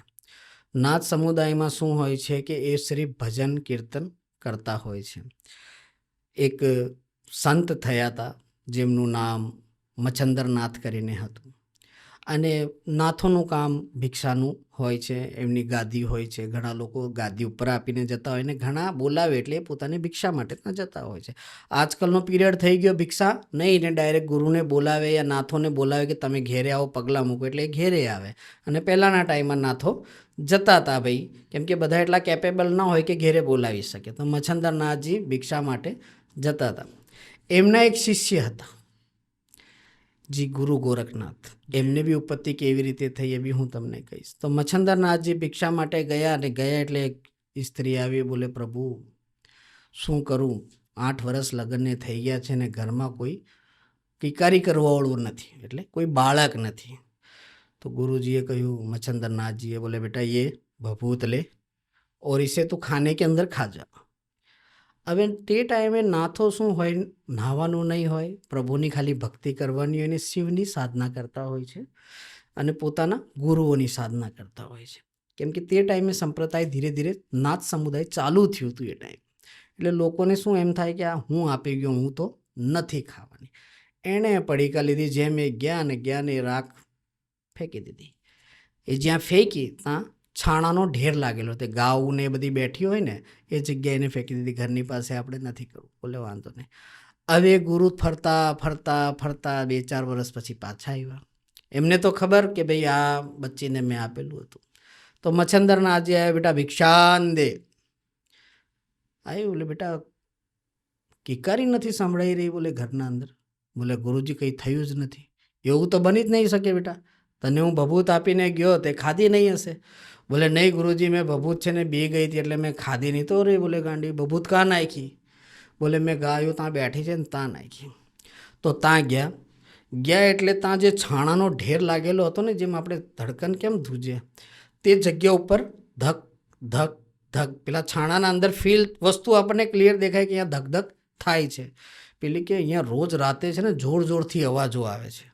નાથ સમુદાયમાં શું હોય છે કે એ સિર્ફ ભજન કીર્તન કરતા હોય છે. એક સંત થયા હતા જેમનું નામ મચ્છંદરનાથ કરીને હતું, અને નાથોનું કામ ભિક્ષાનું હોય છે, એમની ગાદી હોય છે. ઘણા લોકો ગાદી ઉપર આપીને જતા હોય ને ઘણા બોલાવે એટલે એ પોતાની ભિક્ષા માટે ત્યાં જતા હોય છે. આજકાલનો પીરિયડ થઈ ગયો ભિક્ષા નહીં ને ડાયરેક્ટ ગુરુને બોલાવે યા નાથોને બોલાવે કે તમે ઘેરે આવો, પગલાં મૂકો એટલે એ ઘેરે આવે. અને પહેલાંના ટાઈમમાં નાથો જતા હતા ભાઈ, કેમ કે બધા એટલા કેપેબલ ના હોય કે ઘેરે બોલાવી શકે. તો મચ્છંદરનાથજી ભિક્ષા માટે જતા હતા. એમના એક શિષ્ય હતા જી ગુરુ ગોરખનાથ. એમને બી ઉત્પત્તિ કેવી રીતે થઈ એ બી હું તમને કહીશ. તો મચ્છંદરનાથજી ભિક્ષા માટે ગયા, અને ગયા એટલે એક સ્ત્રી આવી, બોલે પ્રભુ શું કરું, 8 વર્ષ લગ્નને થઈ ગયા છે ને ઘરમાં કોઈ કિકારી કરવાવાળું નથી, એટલે કોઈ બાળક નથી. તો ગુરુજીએ કહ્યું, મચ્છંદરનાથજીએ બોલે બેટા ये भभूत ले और इसे तो खाने के अंदर खा जा. હવે તે ટાઈમે નાથો શું હોય, નાહવાનું નહીં હોય, પ્રભુની ખાલી ભક્તિ કરવાની હોય ને શિવની સાધના કરતા હોય છે અને પોતાના ગુરુઓની સાધના કરતા હોય છે. કેમ કે તે ટાઈમે સંપ્રદાય ધીરે ધીરે નાથ સમુદાય ચાલુ થયું હતું એ ટાઈમ. એટલે લોકોને શું એમ થાય કે આ હું આપી ગયો, હું તો નથી ખાવાની. એણે પડીકા લીધી, જેમ એ ગયા ને રાખ ફેંકી દીધી. એ જ્યાં ફેંકી ત્યાં છાણાનો ઢેર લાગેલો, તે ગાઉ ને એ બધી બેઠી હોય ને એ જગ્યાએ એને ફેંકી દીધી. ઘરની પાસે આપણે નથી કરવું. બોલે વાંધો નહીં. હવે ગુરુ ફરતા ફરતા ફરતા 2-4 વર્ષ પછી પાછા આવ્યા. એમને તો ખબર કે ભાઈ આ બચ્ચીને મેં આપેલું હતું. તો મચ્છંદરનાથજી આવ્યા, બેટા ભિક્ષાન દે. આવ્યું, બોલે બેટા કિકારી નથી સંભળાઈ રહી, બોલે ઘરના અંદર. બોલે ગુરુજી કંઈ થયું જ નથી. એવું તો બની જ નહીં શકે બેટા, તને હું ભભૂત આપીને ગયો તે ખાધી નહીં હશે. બોલે નહીં ગુરુજી, મેં ભભૂત છે ને બી ગઈ હતી એટલે મેં ખાધી નહીં. તો રે બોલે ગાંડી, ભભૂત કાં નાખી? બોલે મેં ગાયું ત્યાં બેઠી છે ને ત્યાં નાખી. તો ત્યાં ગયા એટલે ત્યાં જે છાણાનો ઢેર લાગેલો હતો ને, જેમ આપણે ધડકન કેમ ધ્રુજે, તે જગ્યા ઉપર ધક ધક ધક, પેલા છાણાના અંદર ફીલ વસ્તુ આપણને ક્લિયર દેખાય કે અહીંયા ધક ધક થાય છે. પેલી કે અહીંયા રોજ રાતે છે ને જોર જોરથી અવાજો આવે છે.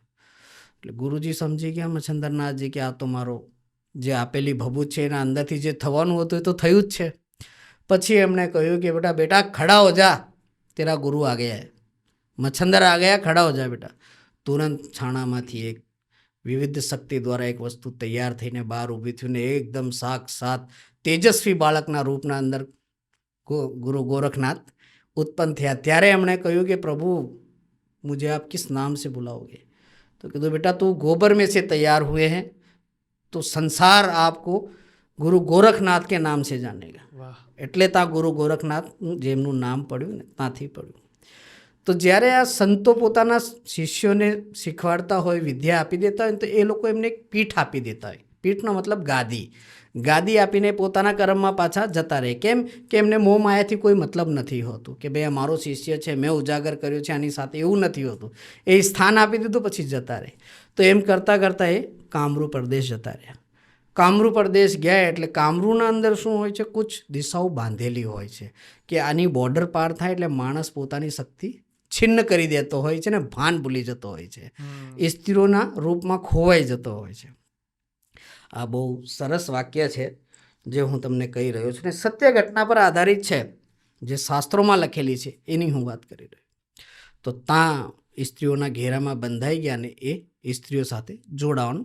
એટલે ગુરુજી સમજી ગયા મચ્છંદરનાથજી કે આ તો મારો જે આપેલી ભભૂત છે એના અંદરથી જે થવાનું હતું એ તો થયું જ છે. પછી એમણે કહ્યું કે બેટા ખડા હો જા, તેરા ગુરુ આ ગયા હે. મચ્છંદર આ ગયા, ખડા હો જા બેટા. તુરંત છાણામાંથી એક વિવિધ શક્તિ દ્વારા એક વસ્તુ તૈયાર થઈને બહાર ઊભી થયું ને એકદમ સાક્ષાત તેજસ્વી બાળકના રૂપના અંદર ગુરુ ગોરખનાથ ઉત્પન્ન થયા. ત્યારે એમણે કહ્યું કે પ્રભુ મુझे आप किस नाम से बुलाओगे? तो कहा बेटा तू गोबर में से तैयार हुए हैं तो संसार आपको गुरु गोरखनाथ के नाम से जानेगा. એટલે ત્યાં ગુરુ ગોરખનાથ જેમનું નામ પડ્યું ને ત્યાંથી પડ્યું. તો જ્યારે આ સંતો પોતાના શિષ્યોને શીખવાડતા હોય, વિદ્યા આપી દેતા હોય તો એ લોકો એમને એક પીઠ આપી દેતા હોય. પીઠનો મતલબ ગાદી આપીને પોતાના કર્મમાં પાછા જતા રહે. કેમ કે એમને મોહ માયાથી કોઈ મતલબ નથી હોતું કે ભાઈ આ મારો શિષ્ય છે, મેં ઉજાગર કર્યો છે આની સાથે, એવું નથી હોતું. એ સ્થાન આપી દીધું પછી જતા રહે. તો એમ કરતાં કરતાં એ કામરૂ પ્રદેશ જતા રહ્યા. કામરૂ પ્રદેશ ગયા એટલે કામરૂના અંદર શું હોય છે, કુછ દિશાઓ બાંધેલી હોય છે કે આની બોર્ડર પાર થાય એટલે માણસ પોતાની શક્તિ છિન્ન કરી દેતો હોય છે ને ભાન ભૂલી જતો હોય છે, સ્ત્રીઓના રૂપમાં ખોવાઈ જતો હોય છે. આ બહુ સરસ વાક્ય છે જે હું તમને કહી રહ્યો છું ને સત્ય ઘટના પર આધારિત છે, જે શાસ્ત્રોમાં લખેલી છે એની હું વાત કરી રહ્યો. તો ત્યાં સ્ત્રીઓના ઘેરામાં બંધાઈ ગયા ને એ સ્ત્રીઓ સાથે જોડાવાનું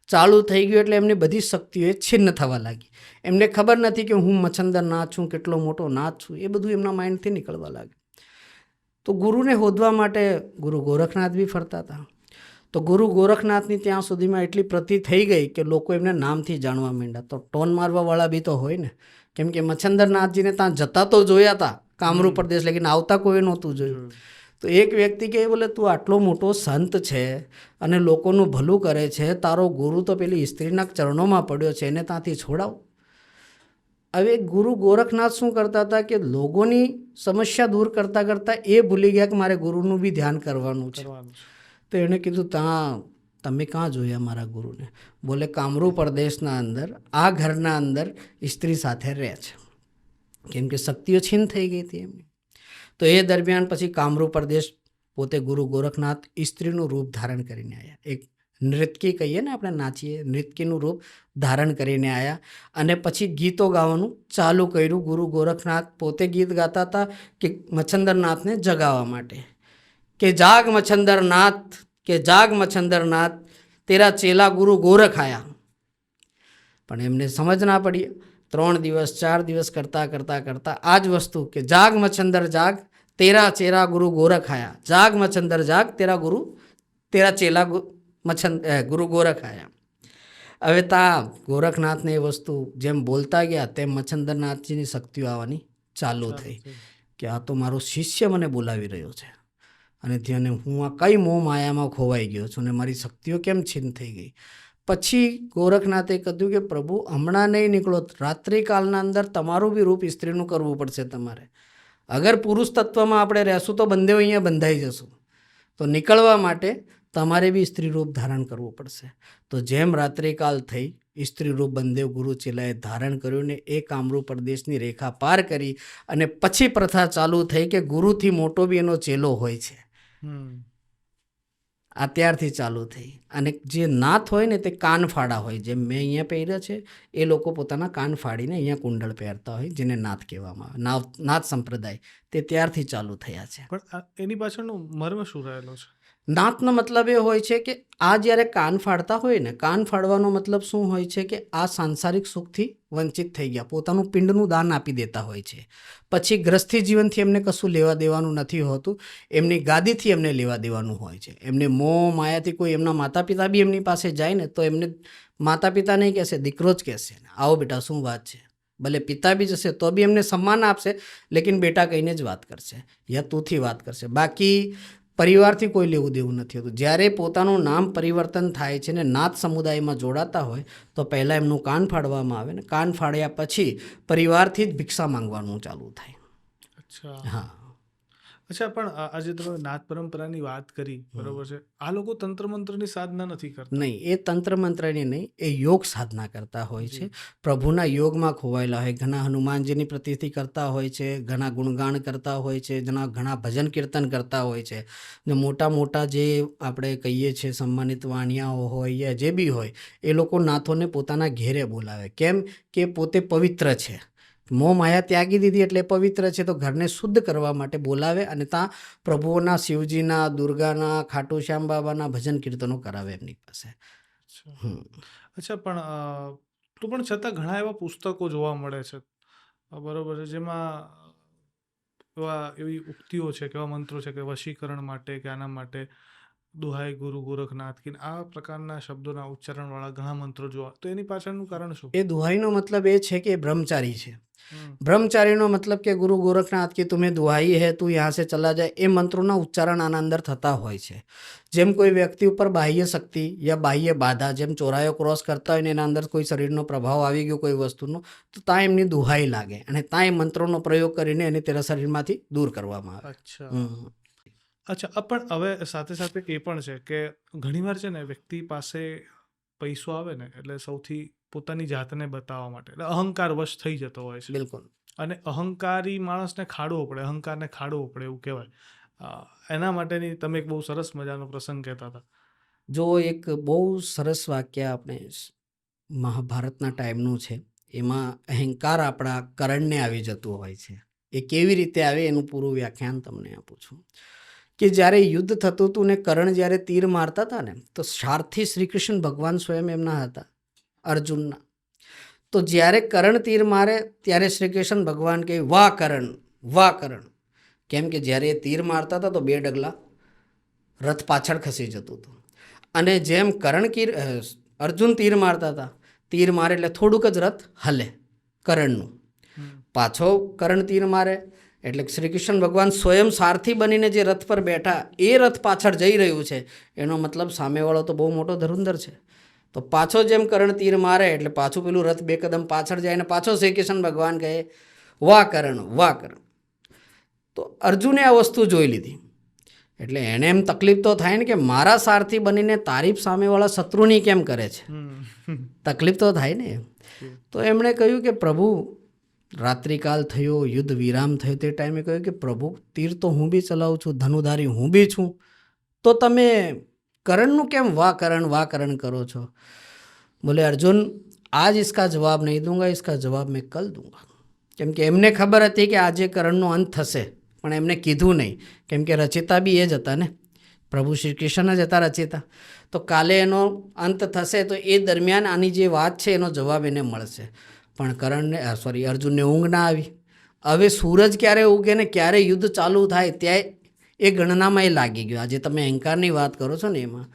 ચાલુ થઈ ગયું એટલે એમની બધી શક્તિઓ છિન્ન થવા લાગી. એમને ખબર નથી કે હું મચ્છંદરનાથ છું, કેટલો મોટો નાથ છું, એ બધું એમના માઇન્ડથી નીકળવા લાગ્યું. તો ગુરુને હોદવા માટે ગુરુ ગોરખનાથ બી ફરતા હતા. તો ગુરુ ગોરખનાથની ત્યાં સુધીમાં એટલી પ્રતિ થઈ ગઈ કે લોકો એમને નામથી જાણવા માંડ્યા. તો ટોન મારવાવાળા બી તો હોય ને, કેમ કે મચ્છંદરનાથજીને ત્યાં જતા તો જોયા હતા કામરૂ પ્રદેશ, લેકિન આવતા કોઈ નહોતું જોયું. તો એક વ્યક્તિ કહે બોલે તું આટલો મોટો સંત છે અને લોકોનું ભલું કરે છે, તારો ગુરુ તો પેલી સ્ત્રીના ચરણોમાં પડ્યો છે, એને ત્યાંથી છોડાવ. હવે ગુરુ ગોરખનાથ શું કરતા હતા કે લોકોની સમસ્યા દૂર કરતાં કરતાં એ ભૂલી ગયા કે મારે ગુરુનું બી ધ્યાન કરવાનું છે. તો એણે કીધું તમે કાં જોયા મારા ગુરુને? બોલે કામરૂ પ્રદેશના અંદર આ ઘરના અંદર સ્ત્રી સાથે રહે છે, કેમ કે શક્તિઓ છીન થઈ ગઈ હતી એમની. તો એ દરમિયાન પછી કામરૂ પ્રદેશ પોતે ગુરુ ગોરખનાથ સ્ત્રીનું રૂપ ધારણ કરીને આવ્યા. એક નૃત્ય કહીએ ને આપણે નાચીએ, નૃત્યનું રૂપ ધારણ કરીને આવ્યા અને પછી ગીતો ગાવાનું ચાલુ કર્યું. ગુરુ ગોરખનાથ પોતે ગીત ગાતા હતા કે મચ્છંદરનાથને જગાવવા માટે, કે જાગ મચ્છંદરનાથ, કે જાગ મચ્છંદરનાથ, તેરા ચેલા ગુરુ ગોરખ આયા. પણ એમને સમજ ના પડી. 3 દિવસ 4 દિવસ કરતાં આ જ વસ્તુ કે જાગ મચ્છંદર જાગ, તેરા ચેલા ગુરુ ગોરખ આયા, જાગ મચ્છંદર જાગ, તેરા ચેલા ગુરુ ગોરખ આયા. હવે ગોરખનાથને એ વસ્તુ જેમ બોલતા ગયા તેમ મચ્છંદરનાથજીની શક્તિઓ આવવાની ચાલુ થઈ કે આ તો મારો શિષ્ય મને બોલાવી રહ્યો છે અને ત્યાં હું આ કઈ મોહ માયામાં ખોવાઈ ગયો છું અને મારી શક્તિઓ કેમ છીન થઈ ગઈ. પછી ગોરખનાથે કહ્યું કે પ્રભુ હમણાં નહીં નીકળો, રાત્રિકાલના અંદર તમારું બી રૂપ સ્ત્રીનું કરવું પડશે તમારે. અગર પુરુષ તત્વમાં આપણે રહેશું તો બંને અહીંયા બંધાઈ જશું. તો નીકળવા માટે તમારે બી સ્ત્રી રૂપ ધારણ કરવું પડશે. તો જેમ રાત્રિકાલ થઈ, સ્ત્રી રૂપ બંદેવ ગુરુ ચેલાએ ધારણ કર્યું ને એ કામરૂ પ્રદેશની રેખા પાર કરી અને પછી પ્રથા ચાલુ થઈ કે ગુરુથી મોટો બી એનો ચેલો હોય છે. આ ત્યારથી ચાલુ થઈ. અને જે નાથ હોય ને તે કાનફાડા હોય, જેમ મેં અહીંયા પહેર્યા છે એ લોકો પોતાના કાન ફાડીને અહીંયા કુંડળ પહેરતા હોય, જેને નાથ કહેવામાં આવે. નાથ સંપ્રદાય તે ત્યારથી ચાલુ થયા છે. પણ એની પાછળનો મર્મ શું રહેલો છે? નાથનો મતલબ એ હોય છે કે આ જ્યારે કાન ફાડતા હોય ને, કાન ફાડવાનો મતલબ શું હોય છે કે આ સાંસારિક સુખથી વંચિત થઈ ગયા, પોતાનું પિંડનું દાન આપી દેતા હોય છે. પછી ગ્રસ્થી જીવનથી એમને કશું લેવા દેવાનું નથી હોતું, એમની ગાદીથી એમને લેવા દેવાનું હોય છે. એમને મોહ માયાથી કોઈ એમના માતા પિતા બી એમની પાસે જાય ને તો એમને માતા પિતા નહીં કહેશે, દીકરો જ કહેશે, આવો બેટા શું વાત છે. ભલે પિતા બી જશે તો બી એમને સન્માન આપશે, લેકિન બેટા કહીને જ વાત કરશે યા તુંથી વાત કરશે. બાકી પરિવારથી કોઈ લેવું દેવું નથી હોતું. જ્યારે પોતાનું નામ પરિવર્તન થાય છે ને નાથ સમુદાયમાં જોડાતા હોય તો પહેલાં એમનું કાન ફાડવામાં આવે ને કાન ફાડ્યા પછી પરિવારથી જ ભિક્ષા માંગવાનું ચાલુ થાય. અચ્છા. હા. અચ્છા, પણ આજે તમે નાથ પરંપરાની વાત કરી, બરોબર છે, આ લોકો તંત્ર મંત્રની સાધના નથી કરતા? નહીં, એ તંત્ર મંત્રની નહીં, એ યોગ સાધના કરતા હોય છે. પ્રભુના યોગમાં ખોવાયેલા હોય. ઘણા હનુમાનજીની પ્રતિષ્ઠિ કરતા હોય છે, ઘણા ગુણગાન કરતા હોય છે, ઘણા ભજન કીર્તન કરતા હોય છે. ને મોટા મોટા જે આપણે કહીએ છીએ સન્માનિત વાણિયાઓ હોય યા જે બી હોય, એ લોકો નાથોને પોતાના ઘેરે બોલાવે. કેમ કે પોતે પવિત્ર છે, મોહ માયા ત્યાગી દીધી એટલે પવિત્ર છે, તો ઘરને શુદ્ધ કરવા માટે બોલાવે અને ત્યાં પ્રભુઓના, શિવજીના, દુર્ગાના, ખાટુ શ્યામ બાબાના ભજન કીર્તનો કરાવે એમની પાસે. અચ્છા, પણ તો પણ છતાં ઘણા એવા પુસ્તકો જોવા મળે છે, બરોબર છે, જેમાં એવી ઉક્તિઓ છે, કેવા મંત્રો છે કે વશીકરણ માટે કે આના માટે દુહાઈ ગુરુ ગોરખનાથ કે આ પ્રકારના શબ્દોના ઉચ્ચારણવાળા ઘણા મંત્રો જોવા, તો એની પાછળનું કારણ શું? એ દુહાઈનો મતલબ એ છે કે એ બ્રહ્મચારી છે. બ્રહ્મચારીનો મતલબ કે ગુરુ ગોરખનાથ કે તુમ્हें दुहाई है, તું यहाँ से चला जाए, એ મંત્રોના ઉચ્ચારણ આના અંદર થતા હોય છે. જેમ કોઈ વ્યક્તિ ઉપર બાહ્ય શક્તિ યા બાહ્ય બાધા, જેમ ચોરાયો ક્રોસ કરતા હોય ને એના અંદર કોઈ શરીરનો પ્રભાવ આવી ગયો કોઈ વસ્તુનો, તો ત્યાં એમની દુહાઈ લાગે અને ત્યાં એ મંત્રોનો પ્રયોગ કરીને એને તેના શરીરમાંથી દૂર કરવામાં આવે. અચ્છા, પણ હવે સાથે સાથે એ પણ છે કે ઘણીવાર છે ને વ્યક્તિ પાસે પૈસો આવે ને એટલે સૌથી પોતાની જાતને બતાવવા માટે એટલે અહંકાર વશ થઈ જતો હોય છે. બિલકુલ. અને અહંકારી માણસને ખાડવો પડે, અહંકારને ખાડવો પડે એવું કહેવાય. એના માટેની તમે એક બહુ સરસ મજાનો પ્રસંગ કહેતા હતા. જો એક બહુ સરસ વાક્ય આપણે મહાભારતના ટાઈમનું છે, એમાં અહંકાર આપણા કરણને આવી જતું હોય છે. એ કેવી રીતે આવે એનું પૂરું વ્યાખ્યાન તમને આપું છું. કે જ્યારે યુદ્ધ થતું હતું ને કર્ણ જ્યારે તીર મારતા હતા ને તો સારથી શ્રી કૃષ્ણ ભગવાન સ્વયં એમના હતા, અર્જુનના. તો જ્યારે કર્ણ તીર મારે ત્યારે શ્રી કૃષ્ણ ભગવાન કહે વાહ કર્ણ, વાહ કર્ણ. કેમ કે જ્યારે એ તીર મારતા હતા તો 2 ડગલા રથ પાછળ ખસી જતું હતું. અને જેમ અર્જુન તીર મારતા હતા, તીર મારે એટલે થોડુંક જ રથ હલે કર્ણનું. પાછો કર્ણ તીર મારે એટલે શ્રી કૃષ્ણ ભગવાન સ્વયં સારથી બનીને જે રથ પર બેઠા એ રથ પાછળ જઈ રહ્યું છે, એનો મતલબ સામેવાળો તો બહુ મોટો ધુરંધર છે. તો પાછો જેમ કર્ણ તીર મારે એટલે પાછું પેલું રથ 2 કદમ પાછળ જાય ને પાછો શ્રી કૃષ્ણ ભગવાન કહે વાહ કર્ણ વાહ કર્ણ. તો અર્જુને આ વસ્તુ જોઈ લીધી એટલે એને એમ તકલીફ તો થાય ને કે મારા સારથી બનીને તારીફ સામેવાળા શત્રુની કેમ કરે છે, તકલીફ તો થાય ને. તો એમણે કહ્યું કે પ્રભુ રાત્રિકાલ થયો, યુદ્ધ વિરામ થયો, તે ટાઈમે કહ્યું કે પ્રભુ તીર તો હું બી ચલાવું છું, ધનુધારી હું બી છું, તો તમે કર્ણનું કેમ વાહ કરણ કરો છો? બોલે અર્જુન આજ इसका જવાબ નહીં દૂંગા, इसका જવાબ મેં કલ દૂંગા. કેમ કે એમને ખબર હતી કે આજે કરણનો અંત થશે, પણ એમને કીધું નહીં, કેમ કે રચિતા બી એ જ હતા ને, પ્રભુ શ્રી કૃષ્ણ જ હતા રચિતા. તો કાલે એનો અંત થશે, તો એ દરમિયાન આની જે વાત છે એનો જવાબ એને મળશે. પણ અર્જુનને ઊંઘ ના આવી. હવે સૂરજ ક્યારે ઉગે ને ક્યારે યુદ્ધ ચાલુ થાય ત્યાં એ ગણનામાં એ લાગી ગયો. આજે તમે અહંકારની વાત કરો છો ને એમાં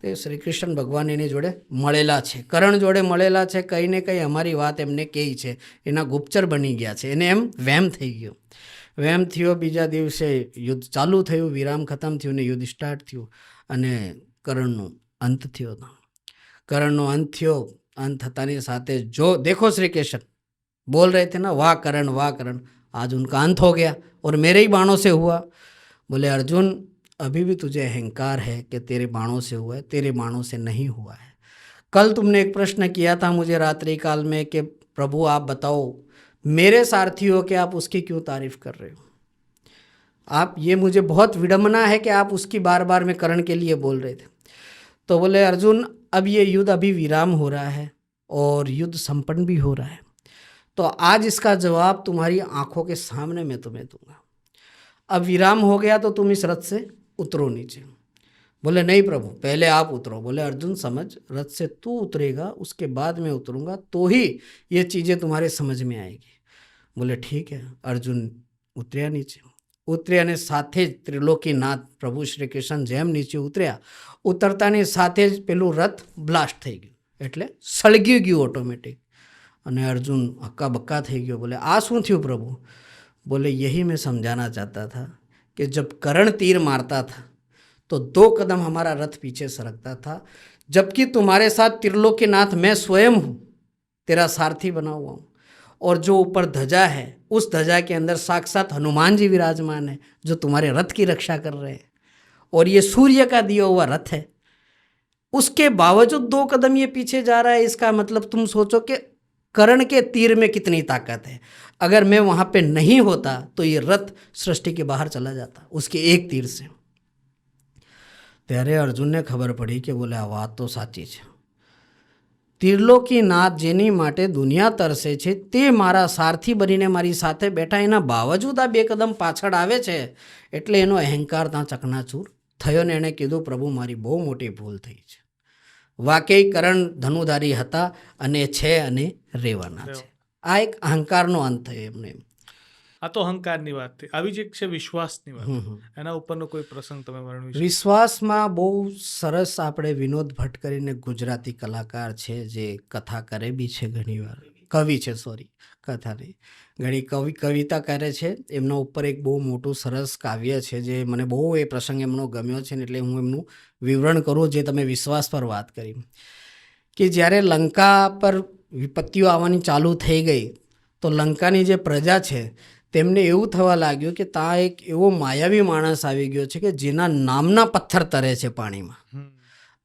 તે શ્રી કૃષ્ણ ભગવાન એની જોડે મળેલા છે, કરણ જોડે મળેલા છે, કંઈ ને કંઈ અમારી વાત એમને કહી છે, એના ગુપ્તચર બની ગયા છે. એને એમ વહેમ થઈ ગયો. વહેમ થયો, બીજા દિવસે યુદ્ધ ચાલુ થયું, વિરામ ખતમ થયું ને યુદ્ધ સ્ટાર્ટ થયું અને કરણનો અંત થયો. કરણનો અંત થયો. अंत થતાની સાથે जो देखो श्री कृष्ण बोल रहे थे ना वाह करण आज उनका अंत हो गया और मेरे ही बाणों से हुआ. बोले अर्जुन अभी भी तुझे अहंकार है कि तेरे बाणों से हुआ है, तेरे बाणों से नहीं हुआ है. कल तुमने एक प्रश्न किया था मुझे रात्रि काल में कि प्रभु आप बताओ मेरे सारथी हो कि आप उसकी क्यों तारीफ कर रहे हो? आप ये मुझे बहुत विडम्बना है कि आप उसकी बार बार में करण के लिए बोल रहे थे. तो बोले अर्जुन अब ये युद्ध अभी विराम हो रहा है और युद्ध संपन्न भी हो रहा है, तो आज इसका जवाब तुम्हारी आंखों के सामने मैं तुम्हें दूंगा. अब विराम हो गया तो तुम इस रथ से उतरो नीचे. बोले नहीं प्रभु पहले आप उतरो. बोले अर्जुन समझ, रथ से तू उतरेगा उसके बाद मैं उतरूंगा तो ही ये चीज़ें तुम्हारे समझ में आएगी. बोले ठीक है. अर्जुन उतर्या नीचे. ઉતર્યા અને સાથે જ ત્રિલોકીનાથ પ્રભુ શ્રી કૃષ્ણ જેમ નીચે ઉતર્યા, ઉતરતાની સાથે જ પેલું રથ બ્લાસ્ટ થઈ ગયું, એટલે સળગી ગયું ઓટોમેટિક. અને અર્જુન હક્કા બક્કા થઈ ગયો. બોલે આ શું થયું પ્રભુ? બોલે यही मैं समझाना चाहता था कि जब कर्ण तीर मारता था तो 2 कदम हमारा रथ पीछे सरकता था, जबकि तुम्हारे साथ त्रिलोकीनाथ मैं स्वयं हूँ, तेरा सारथी बना हुआ हूँ, और जो ऊपर ध्वजा है उस ध्वजा के अंदर साक्षात हनुमान जी विराजमान है जो तुम्हारे रथ की रक्षा कर रहे हैं, और ये सूर्य का दिया हुआ रथ है, उसके बावजूद 2 कदम ये पीछे जा रहा है. इसका मतलब तुम सोचो कि कर्ण के तीर में कितनी ताकत है. अगर मैं वहाँ पे नहीं होता तो ये रथ सृष्टि के बाहर चला जाता उसके एक तीर से. ત્યારે અર્જુનને ખબર પડી કે બોલે આ વાત તો સાચી છે. ત્રિલોકીનાથ જેની માટે દુનિયા તરસે છે તે મારા સારથી બનીને મારી સાથે બેઠા, એના બાવજૂદ આ 2 કદમ પાછળ આવે છે, એટલે એનો અહંકાર ત્યાં ચકનાચૂર થયો ને એણે કીધું પ્રભુ મારી બહુ મોટી ભૂલ થઈ છે. વાકઈ કરણ ધનુધારી હતા અને છે અને રહેવાના છે. આ એક અહંકારનો અંત થયો એમને. આ તો અહંકારની વાત થઈ. આવી જ એક છે વિશ્વાસની વાત. એના ઉપરનો કોઈ પ્રસંગ તમે વર્ણવી શકો? વિશ્વાસમાં બહુ સરસ આપણે વિનોદ ભટ્ટ કરીને ગુજરાતી કલાકાર છે જે કથા કરે બી છે, ઘણીવાર કવિ છે, કથા નહીં, ઘણી કવિતા કરે છે. એમના ઉપર એક બહુ મોટું સરસ કાવ્ય છે જે મને બહુ એ પ્રસંગ એમનો ગમ્યો છે ને એટલે હું એમનું વિવરણ કરું. જે તમે વિશ્વાસ પર વાત કરી કે જ્યારે લંકા પર વિપત્તિઓ આવવાની ચાલુ થઈ ગઈ તો લંકાની જે પ્રજા છે તેમને એવું થવા લાગ્યું કે ત્યાં એક એવો માયાવી માણસ આવી ગયો છે કે જેના નામના પથ્થર તરે છે પાણીમાં.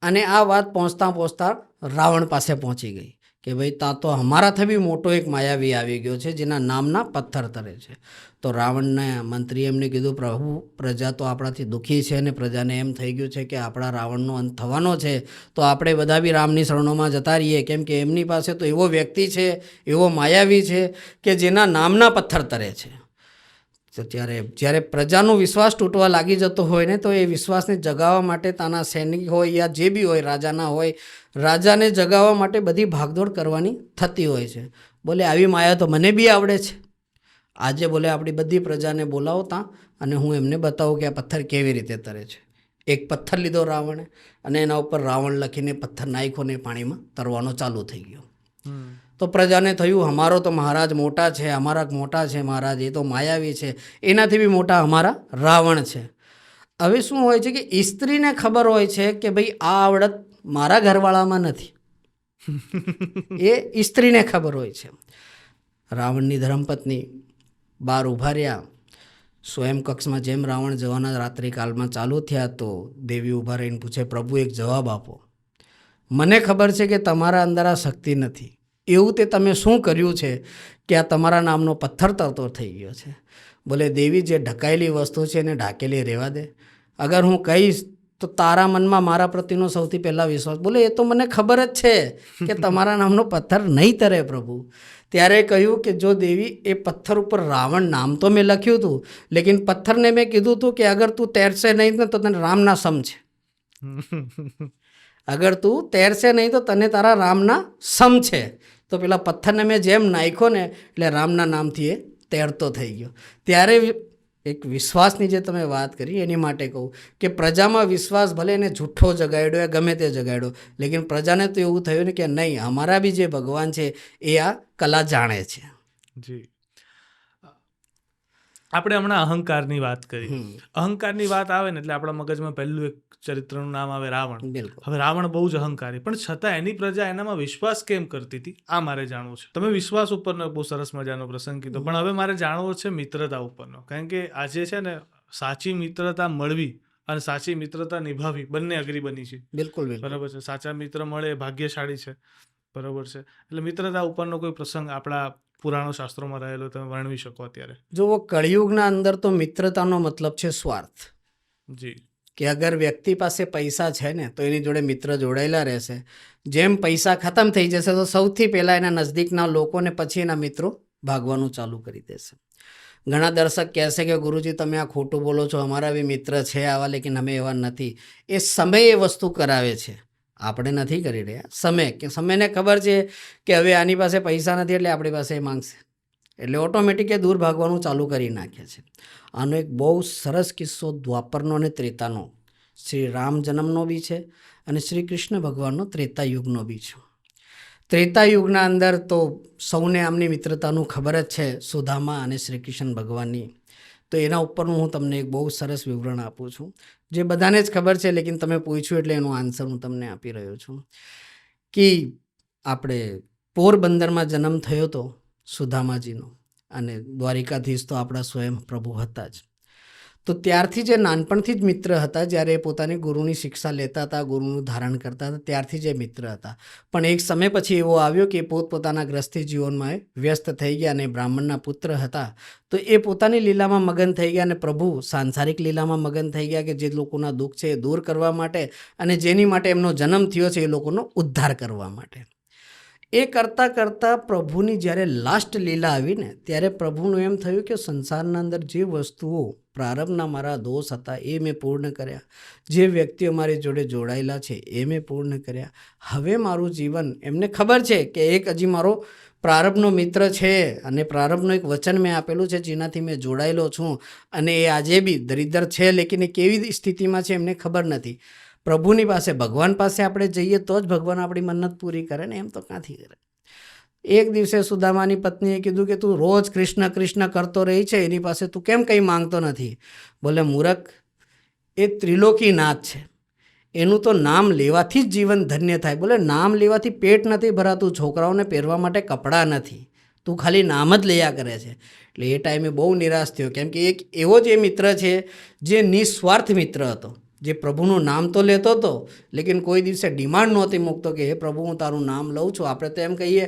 અને આ વાત પહોંચતા રાવણ પાસે પહોંચી ગઈ કે ભાઈ ત્યાં તો અમારાથી બી મોટો એક માયાવી આવી ગયો છે જેના નામના પથ્થર તરે છે. તો રાવણના મંત્રીએ એમને કીધું પ્રભુ પ્રજા તો આપણાથી દુઃખી છે અને પ્રજાને એમ થઈ ગયું છે કે આપણા રાવણનો અંત થવાનો છે, તો આપણે બધા બી રામની શરણોમાં જતા રહીએ, કેમ કે એમની પાસે તો એવો વ્યક્તિ છે, એવો માયાવી છે કે જેના નામના પથ્થર તરે છે. તો જ્યારે પ્રજાનો વિશ્વાસ તૂટવા લાગી જતો હોય ને તો એ વિશ્વાસને જગાવવા માટે તાના સૈનિક હોય યા જે બી હોય, રાજાના હોય, રાજાને જગાવવા માટે બધી ભાગદોડ કરવાની થતી હોય છે. બોલે આવી માયા તો મને બી આવડે છે. આજે બોલે આપણી બધી પ્રજાને બોલાવો ત્યાં અને હું એમને બતાવું કે આ પથ્થર કેવી રીતે તરે છે. એક પથ્થર લીધો રાવણે અને એના ઉપર રાવણ લખીને પથ્થર નાખ્યો ને પાણીમાં તરવાનો ચાલુ થઈ ગયો. તો પ્રજાને થયું અમારો તો મહારાજ મોટા છે, અમારા મોટા છે મહારાજ, એ તો માયાવી છે, એનાથી બી મોટા અમારા રાવણ છે. હવે શું હોય છે કે સ્ત્રીને ખબર હોય છે કે ભાઈ આ આવડત મારા ઘરવાળામાં નથી, એ સ્ત્રીને ખબર હોય છે. રાવણની ધર્મપત્ની બહાર ઊભા રહ્યા સ્વયં કક્ષમાં, જેમ રાવણ જવાના રાત્રિકાલમાં ચાલુ થયા તો દેવી ઊભા રહીને પૂછે, પ્રભુ એક જવાબ આપો, મને ખબર છે કે તમારા અંદર આ શક્તિ નથી, એવું તે તમે શું કર્યું છે કે આ તમારા નામનો પથ્થર તરતો થઈ ગયો છે? બોલે, દેવી, જે ઢકાયેલી વસ્તુ છે એને ઢાકેલી રહેવા દે. અગર હું કહીશ તો તારા મનમાં મારા પ્રત્યેનો સૌથી પહેલાં વિશ્વાસ. બોલે, એ તો મને ખબર જ છે કે તમારા નામનો પથ્થર નહીં તરે પ્રભુ. ત્યારે કહ્યું કે જો દેવી, એ પથ્થર ઉપર રાવણ નામ તો મેં લખ્યું હતું, લેકિન પથ્થરને મેં કીધું હતું કે અગર તું તૈરશે નહીં ને તો તને રામના સમ છે. અગર તું તૈરશે નહીં તો તને તારા રામના સમ છે. તો પેલા પથ્થરને મેં જેમ નાખ્યો ને એટલે રામના નામથી એ તૈરતો થઈ ગયો. ત્યારે એક વિશ્વાસની જે તમે વાત કરી એની માટે કહું કે પ્રજામાં વિશ્વાસ ભલે એને જૂઠ્ઠો જગાડ્યો એ ગમે તે જગાડ્યો, લેકિન પ્રજાને તો એવું થયું ને કે નહીં, અમારા બી જે ભગવાન છે એ આ કલા જાણે છે. જી, આપણે હમણાં અહંકારની વાત કરી. અહંકારની વાત આવે ને એટલે આપણા મગજમાં પહેલું એક ચરિત્રનું નામ આવે રાવણ. બિલકુલ. હવે રાવણ બહુ જ અહંકારી, પણ છતાં એની પ્રજા એનામાં વિશ્વાસ કેમ કરતી હતી, આ મારે જાણવું છે. તમે વિશ્વાસ ઉપરનો બહુ સરસ મજાનો પ્રસંગ કીધો, પણ હવે મારે જાણવો છે મિત્રતા ઉપરનો. કારણ કે આજે છે ને, સાચી મિત્રતા મળવી અને સાચી મિત્રતા નિભાવવી બંને અઘરી બની છે. બિલકુલ. બરાબર છે. સાચા મિત્ર મળે એ ભાગ્યશાળી છે. બરાબર છે. એટલે મિત્રતા ઉપરનો કોઈ પ્રસંગ આપણા પુરાણો શાસ્ત્રોમાં રહેલો તમે વર્ણવી શકો અત્યારે? જો કળિયુગના અંદર તો મિત્રતાનો મતલબ છે સ્વાર્થ. જી. કે અગર વ્યક્તિ પાસે પૈસા છે ને તો એની જોડે મિત્ર જોડાયેલા રહેશે. જેમ પૈસા ખતમ થઈ જશે તો સૌથી પહેલાં એના નજદીકના લોકોને, પછી એના મિત્રો ભાગવાનું ચાલુ કરી દેશે. ઘણા દર્શક કહેશે કે ગુરુજી તમે આ ખોટું બોલો છો, અમારા બી મિત્ર છે આવા, લેકિન અમે એવા નથી. એ સમય એ વસ્તુ કરાવે છે, આપણે નથી કરી રહ્યા. સમય, કે સમયને ખબર છે કે હવે આની પાસે પૈસા નથી એટલે આપણી પાસે એ માંગશે, એટલે ઓટોમેટિક એ દૂર ભાગવાનું ચાલુ કરી નાખે છે. આનો એક બહુ સરસ કિસ્સો દ્વાપરનો અને ત્રેતાનો, શ્રી રામ જન્મનો બી છે અને શ્રી કૃષ્ણ ભગવાનનો ત્રેતાયુગનો બી છે. ત્રેતાયુગના અંદર તો સૌને આમની મિત્રતાનું ખબર જ છે, સુદામા અને શ્રી કૃષ્ણ ભગવાનની. તો એના ઉપરનું હું તમને એક બહુ સરસ વિવરણ આપું છું, જે બધાને જ ખબર છે, લેકિન તમે પૂછ્યું એટલે એનું આન્સર હું તમને આપી રહ્યો છું. કે આપણે પોરબંદરમાં જન્મ થયો હતો સુદામાજીનો, અને દ્વારિકાધીશ તો આપણા સ્વયં પ્રભુ હતા જ. તો ત્યારથી જે નાનપણથી જ મિત્ર હતા, જ્યારે એ પોતાની ગુરુની શિક્ષા લેતા હતા, ગુરુનું ધારણ કરતા હતા, ત્યારથી જે મિત્ર હતા. પણ એક સમય પછી એવો આવ્યો કે પોતપોતાના ગ્રસ્તી જીવનમાં એ વ્યસ્ત થઈ ગયા, અને બ્રાહ્મણના પુત્ર હતા તો એ પોતાની લીલામાં મગન થઈ ગયા, અને પ્રભુ સાંસારિક લીલામાં મગન થઈ ગયા કે જે લોકોના દુઃખ છે એ દૂર કરવા માટે, અને જેની માટે એમનો જન્મ થયો છે એ લોકોનો ઉદ્ધાર કરવા માટે. એ કરતાં કરતાં પ્રભુની જ્યારે લાસ્ટ લીલા આવી ને, ત્યારે પ્રભુનું એમ થયું કે સંસારના અંદર જે વસ્તુઓ પ્રારંભના મારા દોષ હતા એ મેં પૂર્ણ કર્યા, જે વ્યક્તિઓ મારી જોડે જોડાયેલા છે એ મેં પૂર્ણ કર્યા. હવે મારું જીવન, એમને ખબર છે કે એક હજી મારો પ્રારંભનો મિત્ર છે, અને પ્રારંભનું એક વચન મેં આપેલું છે જેનાથી મેં જોડાયેલો છું, અને એ આજે બી દરિદ્ર છે, લેકિન એ કેવી સ્થિતિમાં છે એમને ખબર નથી. પ્રભુની પાસે, ભગવાન પાસે આપણે જઈએ તો જ ભગવાન આપણી મન્નત પૂરી કરે ને, એમ તો ક્યાંથી કરે. એક દિવસે સુદામાની પત્નીએ કીધું કે તું રોજ કૃષ્ણ કૃષ્ણ કરતો રહી છે, એની પાસે તું કેમ કંઈ માંગતો નથી? બોલે, મૂરખ, એ ત્રિલોકીનાથ છે, એનું તો નામ લેવાથી જ જીવન ધન્ય થાય. બોલે, નામ લેવાથી પેટ નથી ભરાતું, છોકરાઓને પહેરવા માટે કપડાં નથી, તું ખાલી નામ જ લયા કરે છે. એટલે એ ટાઈમે બહુ નિરાશ થયો, કેમ કે એક એવો જ એ મિત્ર છે જે નિસ્વાર્થ મિત્ર હતો, જે પ્રભુનું નામ તો લેતો હતો, લેકિન કોઈ દિવસે ડિમાન્ડ નહોતી મૂકતો કે હે પ્રભુ હું તારું નામ લઉં છું. આપણે તો એમ કહીએ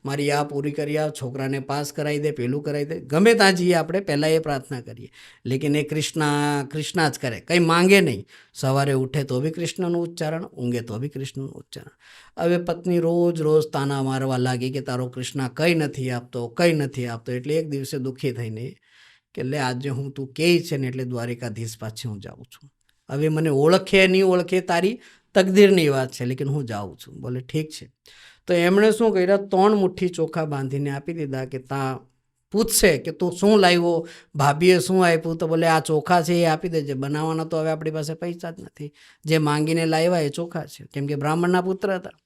મારી આ પૂરી કરી આવ, છોકરાને પાસ કરાવી દે, પેલું કરાવી દે, ગમે ત્યાં જઈએ આપણે પહેલાં એ પ્રાર્થના કરીએ. લેકિન એ કૃષ્ણ કૃષ્ણ જ કરે, કંઈ માંગે નહીં. સવારે ઉઠે તો બી કૃષ્ણનું ઉચ્ચારણ, ઊંઘે તો બી કૃષ્ણનું ઉચ્ચારણ. હવે પત્ની રોજ રોજ તાના મારવા લાગી કે તારો કૃષ્ણ કંઈ નથી આપતો, કંઈ નથી આપતો. એટલે એક દિવસે દુઃખી થઈને કે લે, આજે હું તું કહે છે ને એટલે દ્વારિકાધીશ પાછી હું જાઉં છું. હવે મને ઓળખે નહીં ઓળખે તારી તકદીરની વાત છે, લેકિન હું જાઉં છું. બોલે ઠીક છે. તો એમણે શું કર્યા, 3 મુઠ્ઠી ચોખા બાંધીને આપી દીધા કે ત્યાં પૂછશે કે તું શું લાવ્યો, ભાભીએ શું આપ્યું, તો બોલે આ ચોખા છે એ આપી દેજે, બનાવવાના તો હવે આપણી પાસે પૈસા જ નથી, જે માંગીને લાવ્યા એ ચોખા છે, કેમ કે બ્રાહ્મણના પુત્ર હતા.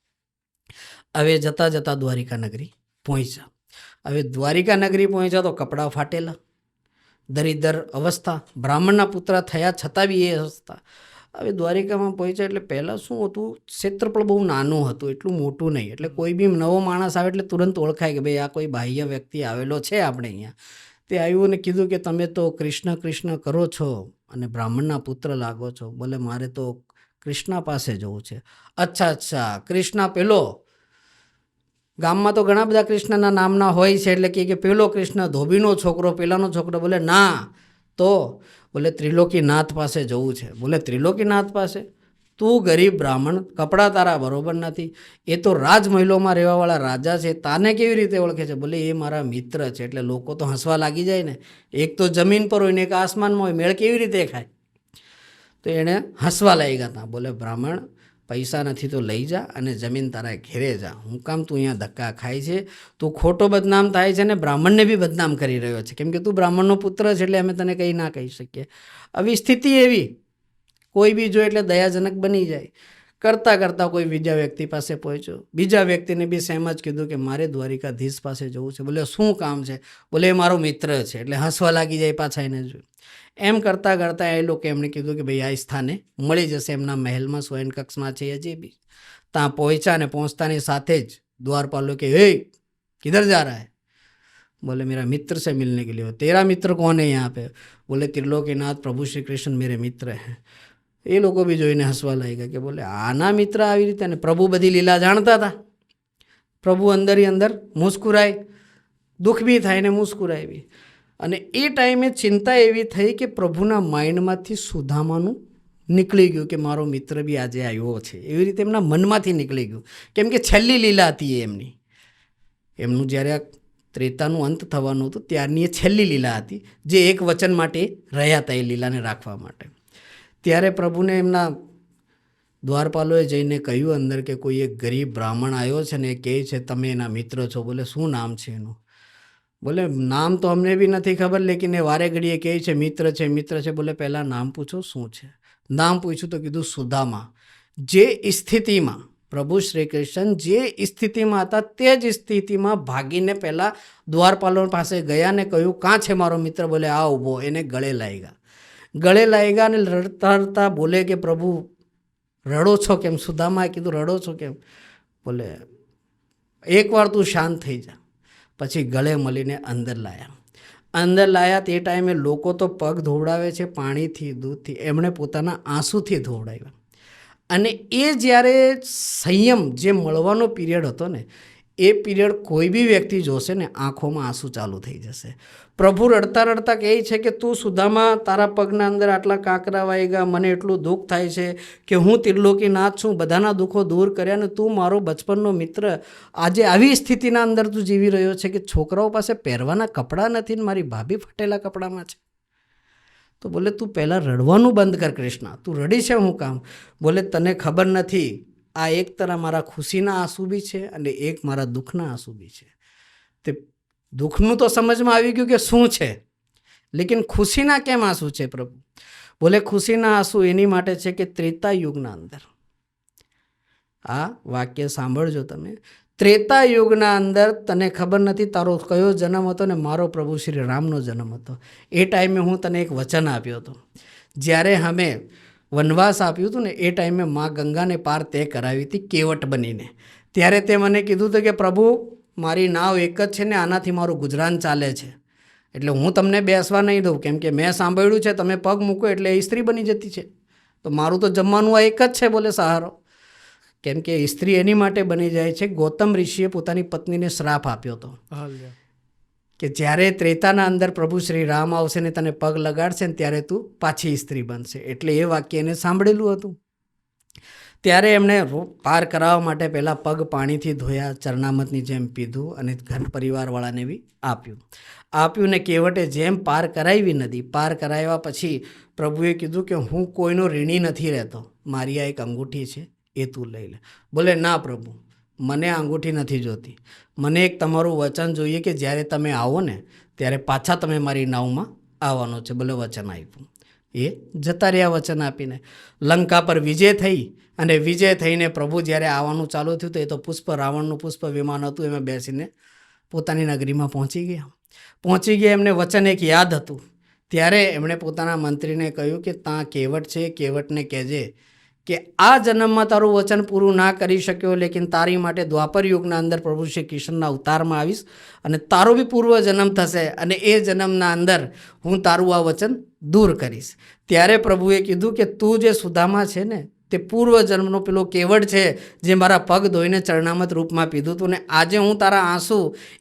હવે જતાં જતાં દ્વારિકા નગરી પહોંચ્યા. હવે દ્વારિકા નગરી પહોંચ્યા તો કપડાં ફાટેલા, દરિદ્ર અવસ્થા, બ્રાહ્મણના પુત્ર થયા છતાં બી એ અવસ્થા. હવે દ્વારિકામાં પહોંચ્યા એટલે પહેલાં શું હતું, ક્ષેત્રફળ બહુ નાનું હતું, એટલું મોટું નહીં. એટલે કોઈ બી નવો માણસ આવે એટલે તુરંત ઓળખાય કે ભાઈ આ કોઈ બાહ્ય વ્યક્તિ આવેલો છે આપણે અહીંયા. તે આવ્યું ને કીધું કે તમે તો કૃષ્ણ કૃષ્ણ કરો છો અને બ્રાહ્મણના પુત્ર લાગો છો. બોલે મારે તો કૃષ્ણ પાસે જવું છે. અચ્છા કૃષ્ણ પેલો, ગામમાં તો ઘણા બધા કૃષ્ણના નામના હોય છે, એટલે કે પેલો કૃષ્ણ ધોબીનો છોકરો, પેલાનો છોકરો. બોલે ના, તો બોલે ત્રિલોકીનાથ પાસે જવું છે. બોલે ત્રિલોકીનાથ પાસે? તું ગરીબ બ્રાહ્મણ, કપડાં તારા બરોબર નથી, એ તો રાજમહેલોમાં રહેવાવાળા રાજા છે, તાને કેવી રીતે ઓળખે છે? બોલે એ મારા મિત્ર છે. એટલે લોકો તો હસવા લાગી જાય ને, એક તો જમીન પર હોય ને એક આસમાનમાં હોય, મેળ કેવી રીતે ખાય? તો એણે હસવા લાગ્યા હતા. બોલે બ્રાહ્મણ, પૈસા નથી તો લઈ જા અને જમીન તારા ઘેરે જા. હું કામ તું અહીંયા ધક્કા ખાય છે? તું ખોટો બદનામ થાય છે ને બ્રાહ્મણને બી બદનામ કરી રહ્યો છે, કેમ કે તું બ્રાહ્મણનો પુત્ર છે, એટલે અમે તને કંઈ ના કહી શકીએ. આવી સ્થિતિ એવી, કોઈ બી જો એટલે દયાજનક બની જાય. કરતાં કોઈ બીજા વ્યક્તિ પાસે પહોંચ્યો. બીજા વ્યક્તિને બી સેમ જ કીધું કે મારે દ્વારિકાધીશ પાસે જવું છે. બોલે શું કામ છે? બોલે એ મારો મિત્ર છે. એટલે હસવા લાગી જાય પાછા એને જોયું. એમ કરતાં એ લોકો એમણે કીધું કે ભાઈ આ સ્થાને મળી જશે, એમના મહેલમાં શયન કક્ષમાં છે હજી બી. ત્યાં પહોંચ્યા ને પહોંચતાની સાથે જ દ્વારપાલો કે હે કિધર જા રહા હૈ? बोले मेरा मित्र से मिलने के लिए. तेरा मित्र कौन है यहाँ पे? बोले त्रिलोकीनाथ प्रभु श्री कृष्ण मेरे मित्र हैं. એ લોકો બી જોઈને હસવા લાગ્યા કે બોલે આના મિત્ર આવી રીતે. અને પ્રભુ બધી લીલા જાણતા હતા. પ્રભુ અંદર મુસ્કુરાય, દુઃખ બી થાય ને મુસ્કુરાય બી. અને એ ટાઈમે ચિંતા એવી થઈ કે પ્રભુના માઇન્ડમાંથી સુદામાનું નીકળી ગયું કે મારો મિત્ર બી આજે આવ્યો છે. એવી રીતે એમના મનમાંથી નીકળી ગયું, કેમ કે છેલ્લી લીલા હતી એમની. એમનું જ્યારે આ ત્રેતાનું અંત થવાનું હતું ત્યારની એ છેલ્લી લીલા હતી, જે એક વચન માટે રહ્યા હતા એ લીલાને રાખવા માટે. ત્યારે પ્રભુને એમના દ્વારપાલોએ જઈને કહ્યું અંદર કે કોઈ એક ગરીબ બ્રાહ્મણ આવ્યો છે ને એ કહે છે તમે એના મિત્ર છો. બોલે શું નામ છે એનું? બોલે નામ તો અમને બી નથી ખબર, લેકિન એ વારે ઘડીએ કહે છે મિત્ર છે. બોલે પહેલાં નામ પૂછો શું છે? નામ પૂછ્યું તો કીધું સુદામા. જે સ્થિતિમાં પ્રભુ શ્રી કૃષ્ણ જે સ્થિતિમાં હતા તે જ સ્થિતિમાં ભાગીને પહેલાં દ્વારપાલો પાસે ગયા ને કહ્યું કાં છે મારો મિત્ર? બોલે આ ઊભો. એને ગળે લાગ્યા અને રડતા બોલે કે પ્રભુ રડો છો કેમ? સુદામાએ કીધું રડો છો કેમ? બોલે એકવાર તું શાંત થઈ જા. પછી ગળે મળીને અંદર લાયા. તે ટાઈમે લોકો તો પગ ધોવડાવે છે પાણીથી, દૂધથી, એમણે પોતાના આંસુથી ધોવડાવ્યા. અને એ જ્યારે સંયમ જે મળવાનો પીરિયડ હતો ને, એ પીરિયડ કોઈ બી વ્યક્તિ જોશે ને આંખોમાં આંસુ ચાલુ થઈ જશે. પ્રભુ રડતા કહે છે કે તું સુદામા તારા પગના અંદર આટલા કાંકરા વાગ્યા, મને એટલું દુઃખ થાય છે કે હું ત્રિલોકીનાથ છું, બધાના દુઃખો દૂર કર્યા, અને તું મારો બચપનનો મિત્ર આજે આવી સ્થિતિના અંદર તું જીવી રહ્યો છે કે છોકરાઓ પાસે પહેરવાના કપડાં નથી ને મારી ભાભી ફટેલા કપડામાં છે. તો બોલે તું પહેલાં રડવાનું બંધ કર કૃષ્ણ, તું રડી છે હું કામ? બોલે તને ખબર નથી, આ એક તરફ મારા ખુશીના આંસુ બી છે અને એક મારા દુઃખના આંસુ બી છે. તે દુઃખનું તો સમજમાં આવી ગયું કે શું છે, લેકિન ખુશીના કેમ આંસુ છે પ્રભુ? બોલે ખુશીના આંસુ એની માટે છે કે ત્રેતા યુગના અંદર, આ વાક્ય સાંભળજો તમે, ત્રેતા યુગના અંદર તને ખબર નથી તારો કયો જન્મ હતો ને મારો પ્રભુ શ્રી રામનો જન્મ હતો. એ ટાઈમે હું તને એક વચન આપ્યો હતો. જ્યારે અમે વનવાસ આપ્યું હતું ને એ ટાઈમે મા ગંગાને પાર તે કરાવી હતી કેવટ બનીને. ત્યારે તે મને કીધું હતું કે પ્રભુ મારી નાવ એક જ છે ને આનાથી મારું ગુજરાન ચાલે છે, એટલે હું તમને બેસવા નહીં દઉં, કેમ કે મેં સાંભળ્યું છે તમે પગ મૂકો એટલે એ સ્ત્રી બની જતી છે, તો મારું તો જમવાનું આ એક જ છે. બોલે સહારો, કેમ કે સ્ત્રી એની માટે બની જાય છે. ગૌતમ ઋષિએ પોતાની પત્નીને શ્રાપ આપ્યો હતો કે જ્યારે ત્રેતાના અંદર પ્રભુ શ્રી રામ આવશે ને તને પગ લગાડશે ને ત્યારે તું પાછી સ્ત્રી બનશે. એટલે એ વાક્ય એને સાંભળેલું હતું. ત્યારે એમણે પાર કરાવવા માટે પહેલાં પગ પાણીથી ધોયા, ચરણામતની જેમ પીધું અને ઘર પરિવારવાળાને બી આપ્યું ને કેવટે જેમ પાર કરાવી નદી. પાર કરાવ્યા પછી પ્રભુએ કીધું કે હું કોઈનો ઋણી નથી રહેતો, મારી આ એક અંગૂઠી છે એ તું લઈ લે. બોલે ના પ્રભુ, મને અંગૂઠી નથી જોતી, મને એક તમારું વચન જોઈએ કે જ્યારે તમે આવો ને ત્યારે પાછા તમે મારી નાવમાં આવવાનો છે. બોલે વચન આપ્યું. એ જતા રહ્યા વચન આપીને. લંકા પર વિજય થઈ અને વિજય થઈને પ્રભુ જ્યારે આવવાનું ચાલુ થયું તો એ તો રાવણનું પુષ્પ વિમાન હતું, એમાં બેસીને પોતાની નગરીમાં પહોંચી ગયા. એમને વચન એક યાદ હતું ત્યારે એમણે પોતાના મંત્રીને કહ્યું કે ત્યાં કેવટ છે, કેવટને કહેજે કે આ જન્મમાં તારું વચન પૂરું ના કરી શક્યો, લેકિન તારી માટે દ્વાપર યુગના અંદર પ્રભુ શ્રી કૃષ્ણના અવતારમાં આવીશ અને તારો બી પૂર્વ જન્મ થશે અને એ જન્મના અંદર હું તારું આ વચન દૂર કરીશ. ત્યારે પ્રભુએ કીધું કે તું જે સુદામા છે ને તે પૂર્વ જન્મનો પેલો કેવટ છે જે મારા પગ ધોઈને ચરણામત રૂપમાં પીધું હતું, ને આજે હું તારા આંસુ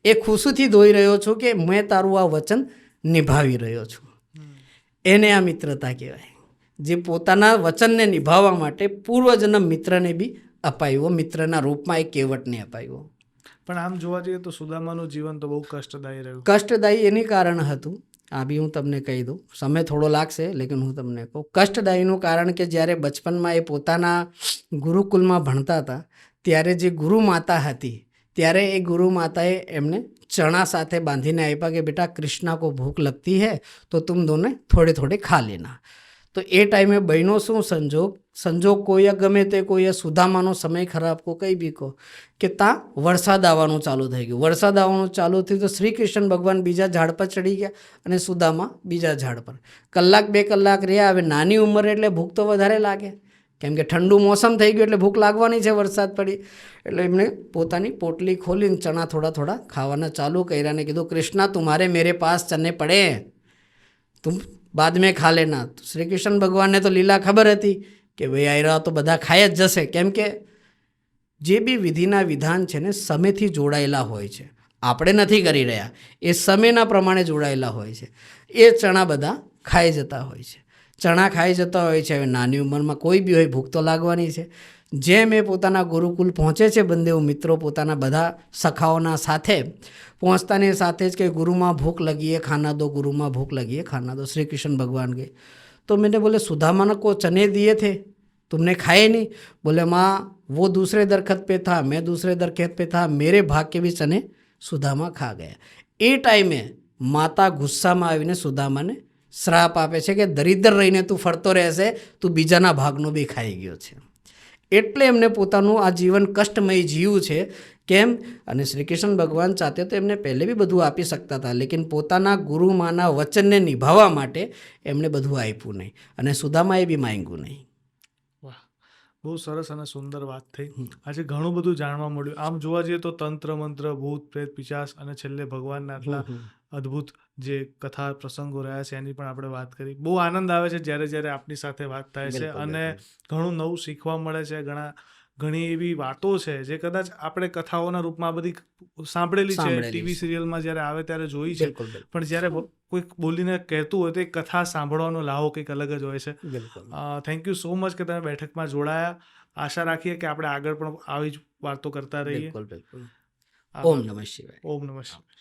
એ ખુશીથી ધોઈ રહ્યો છું કે મેં તારું આ વચન નિભાવી રહ્યો છું. એને આ મિત્રતા કહેવાય, જે પોતાના વચનને નિભાવવા માટે પૂર્વજન્મ મિત્રને બી અપાયો, મિત્રના રૂપમાં એક કેવટને અપાયો. પણ આમ જોવા જઈએ તો સુદામાનું જીવન તો બહુ કષ્ટદાયી રહ્યું. કષ્ટદાયી એની કારણ હતું, આ બી હું તમને કહી દઉં, સમય થોડો લાગશે લેકિન હું તમને કહું. કષ્ટદાયીનું કારણ કે જ્યારે બચપનમાં એ પોતાના ગુરુકુલમાં ભણતા હતા ત્યારે જે ગુરુ માતા હતી ત્યારે એ ગુરુ માતાએ એમને ચણા સાથે બાંધીને આપ્યા કે બેટા કૃષ્ણા કો ભૂખ લગતી હૈ તો તુમ દોને થોડે થોડે ખા લેના. તો એ ટાઈમે બહેનો શું સંજોગ કોઈએ ગમે તે કોઈએ સુદામાનો સમય ખરાબ કો કંઈ બી કહો કે ત્યાં વરસાદ આવવાનું ચાલુ થઈ ગયું. વરસાદ આવવાનું ચાલુ થયું તો શ્રી કૃષ્ણ ભગવાન બીજા ઝાડ પર ચડી ગયા અને સુદામા બીજા ઝાડ પર. કલાક 2 કલાક રહ્યા. હવે નાની ઉંમરે એટલે ભૂખ તો વધારે લાગે, કેમ કે ઠંડુ મોસમ થઈ ગયું એટલે ભૂખ લાગવાની છે, વરસાદ પડી એટલે એમને પોતાની પોટલી ખોલીને ચણા થોડા થોડા ખાવાના ચાલુ કર્યા અને કીધું કૃષ્ણા તુમ્હારે મેરે પાસ ચને પડે, તુમ બાદ મેં ખા લેના. શ્રી કૃષ્ણ ભગવાનને તો લીલા ખબર હતી કે ભાઈ આ રહ્યા તો બધા ખાઈ જ જશે, કેમ કે જે બી વિધિના વિધાન છે ને સમયથી જોડાયેલા હોય છે, આપણે નથી કરી રહ્યા, એ સમયના પ્રમાણે જોડાયેલા હોય છે. એ ચણા બધા ખાઈ જતા હોય છે, ચણા ખાઈ જતા હોય છે. હવે નાની ઉંમરમાં કોઈ બી હોય ભૂખ તો લાગવાની છે. જેમ એ પોતાના ગુરુકુલ પહોંચે છે બંદેવ મિત્રો પોતાના બધા સખાઓના સાથે પહોંચતાની સાથે જ કે ગુરુમાં ભૂખ લગી है खाना दो, गुरुमा भूख लगी है खाना दो. श्री कृष्ण भगवान गए तो मैंने बोले सुदामा को चने दिए थे तुमने खाए नहीं? बोले माँ वो दूसरे दरख्त पे था, मैं दूसरे दरख्त पे था, मेरे भाग के भी चने સુદામા ખા ગયા. એ ટાઈમે માતા ગુસ્સામાં આવીને સુદામાને શ્રાપ આપે છે કે દરિદ્ર રહીને તું ફરતો રહેશે, તું બીજાના ભાગનો બી ખાઈ ગયો છે. એટલે એમને પોતાનું આ જીવન કષ્ટમય જીવ્યું છે. કેમ? અને શ્રી કૃષ્ણ ભગવાન ચાહતે તો એમને પહેલે બી બધું આપી શકતા હતા, લેકિન પોતાના ગુરુમાના વચનને નિભાવવા માટે એમણે બધું આપ્યું નહીં અને સુદામાએ બી માંગ્યું નહીં. વાહ, બહુ સરસ અને સુંદર વાત થઈ. આજે ઘણું બધું જાણવા મળ્યું. આમ જોવા જઈએ તો તંત્ર મંત્ર, ભૂત પ્રેત, પિશાચ અને છેલ્લે ભગવાનના આટલા અદ્ભુત જે કથા પ્રસંગો રહ્યા છે એની પણ આપણે વાત કરી. બહુ આનંદ આવે છે જ્યારે જ્યારે આપની સાથે વાત થાય છે અને ઘણું નવું શીખવા મળે છે. ઘણી એવી વાતો છે જે કદાચ આપણે કથાઓના રૂપમાં બધી સાંભળેલી છે, ટીવી સિરિયલમાં જ્યારે આવે ત્યારે જોઈ છે, પણ જ્યારે કોઈક બોલીને કહેતું હોય તો એ કથા સાંભળવાનો લાહો કંઈક અલગ જ હોય છે. થેન્ક યુ સો મચ કે તમે બેઠકમાં જોડાયા. આશા રાખીએ કે આપણે આગળ પણ આવી જ વાતો કરતા રહીએ. ઓમ નમઃ શિવાય. ઓમ નમઃ શિવાય.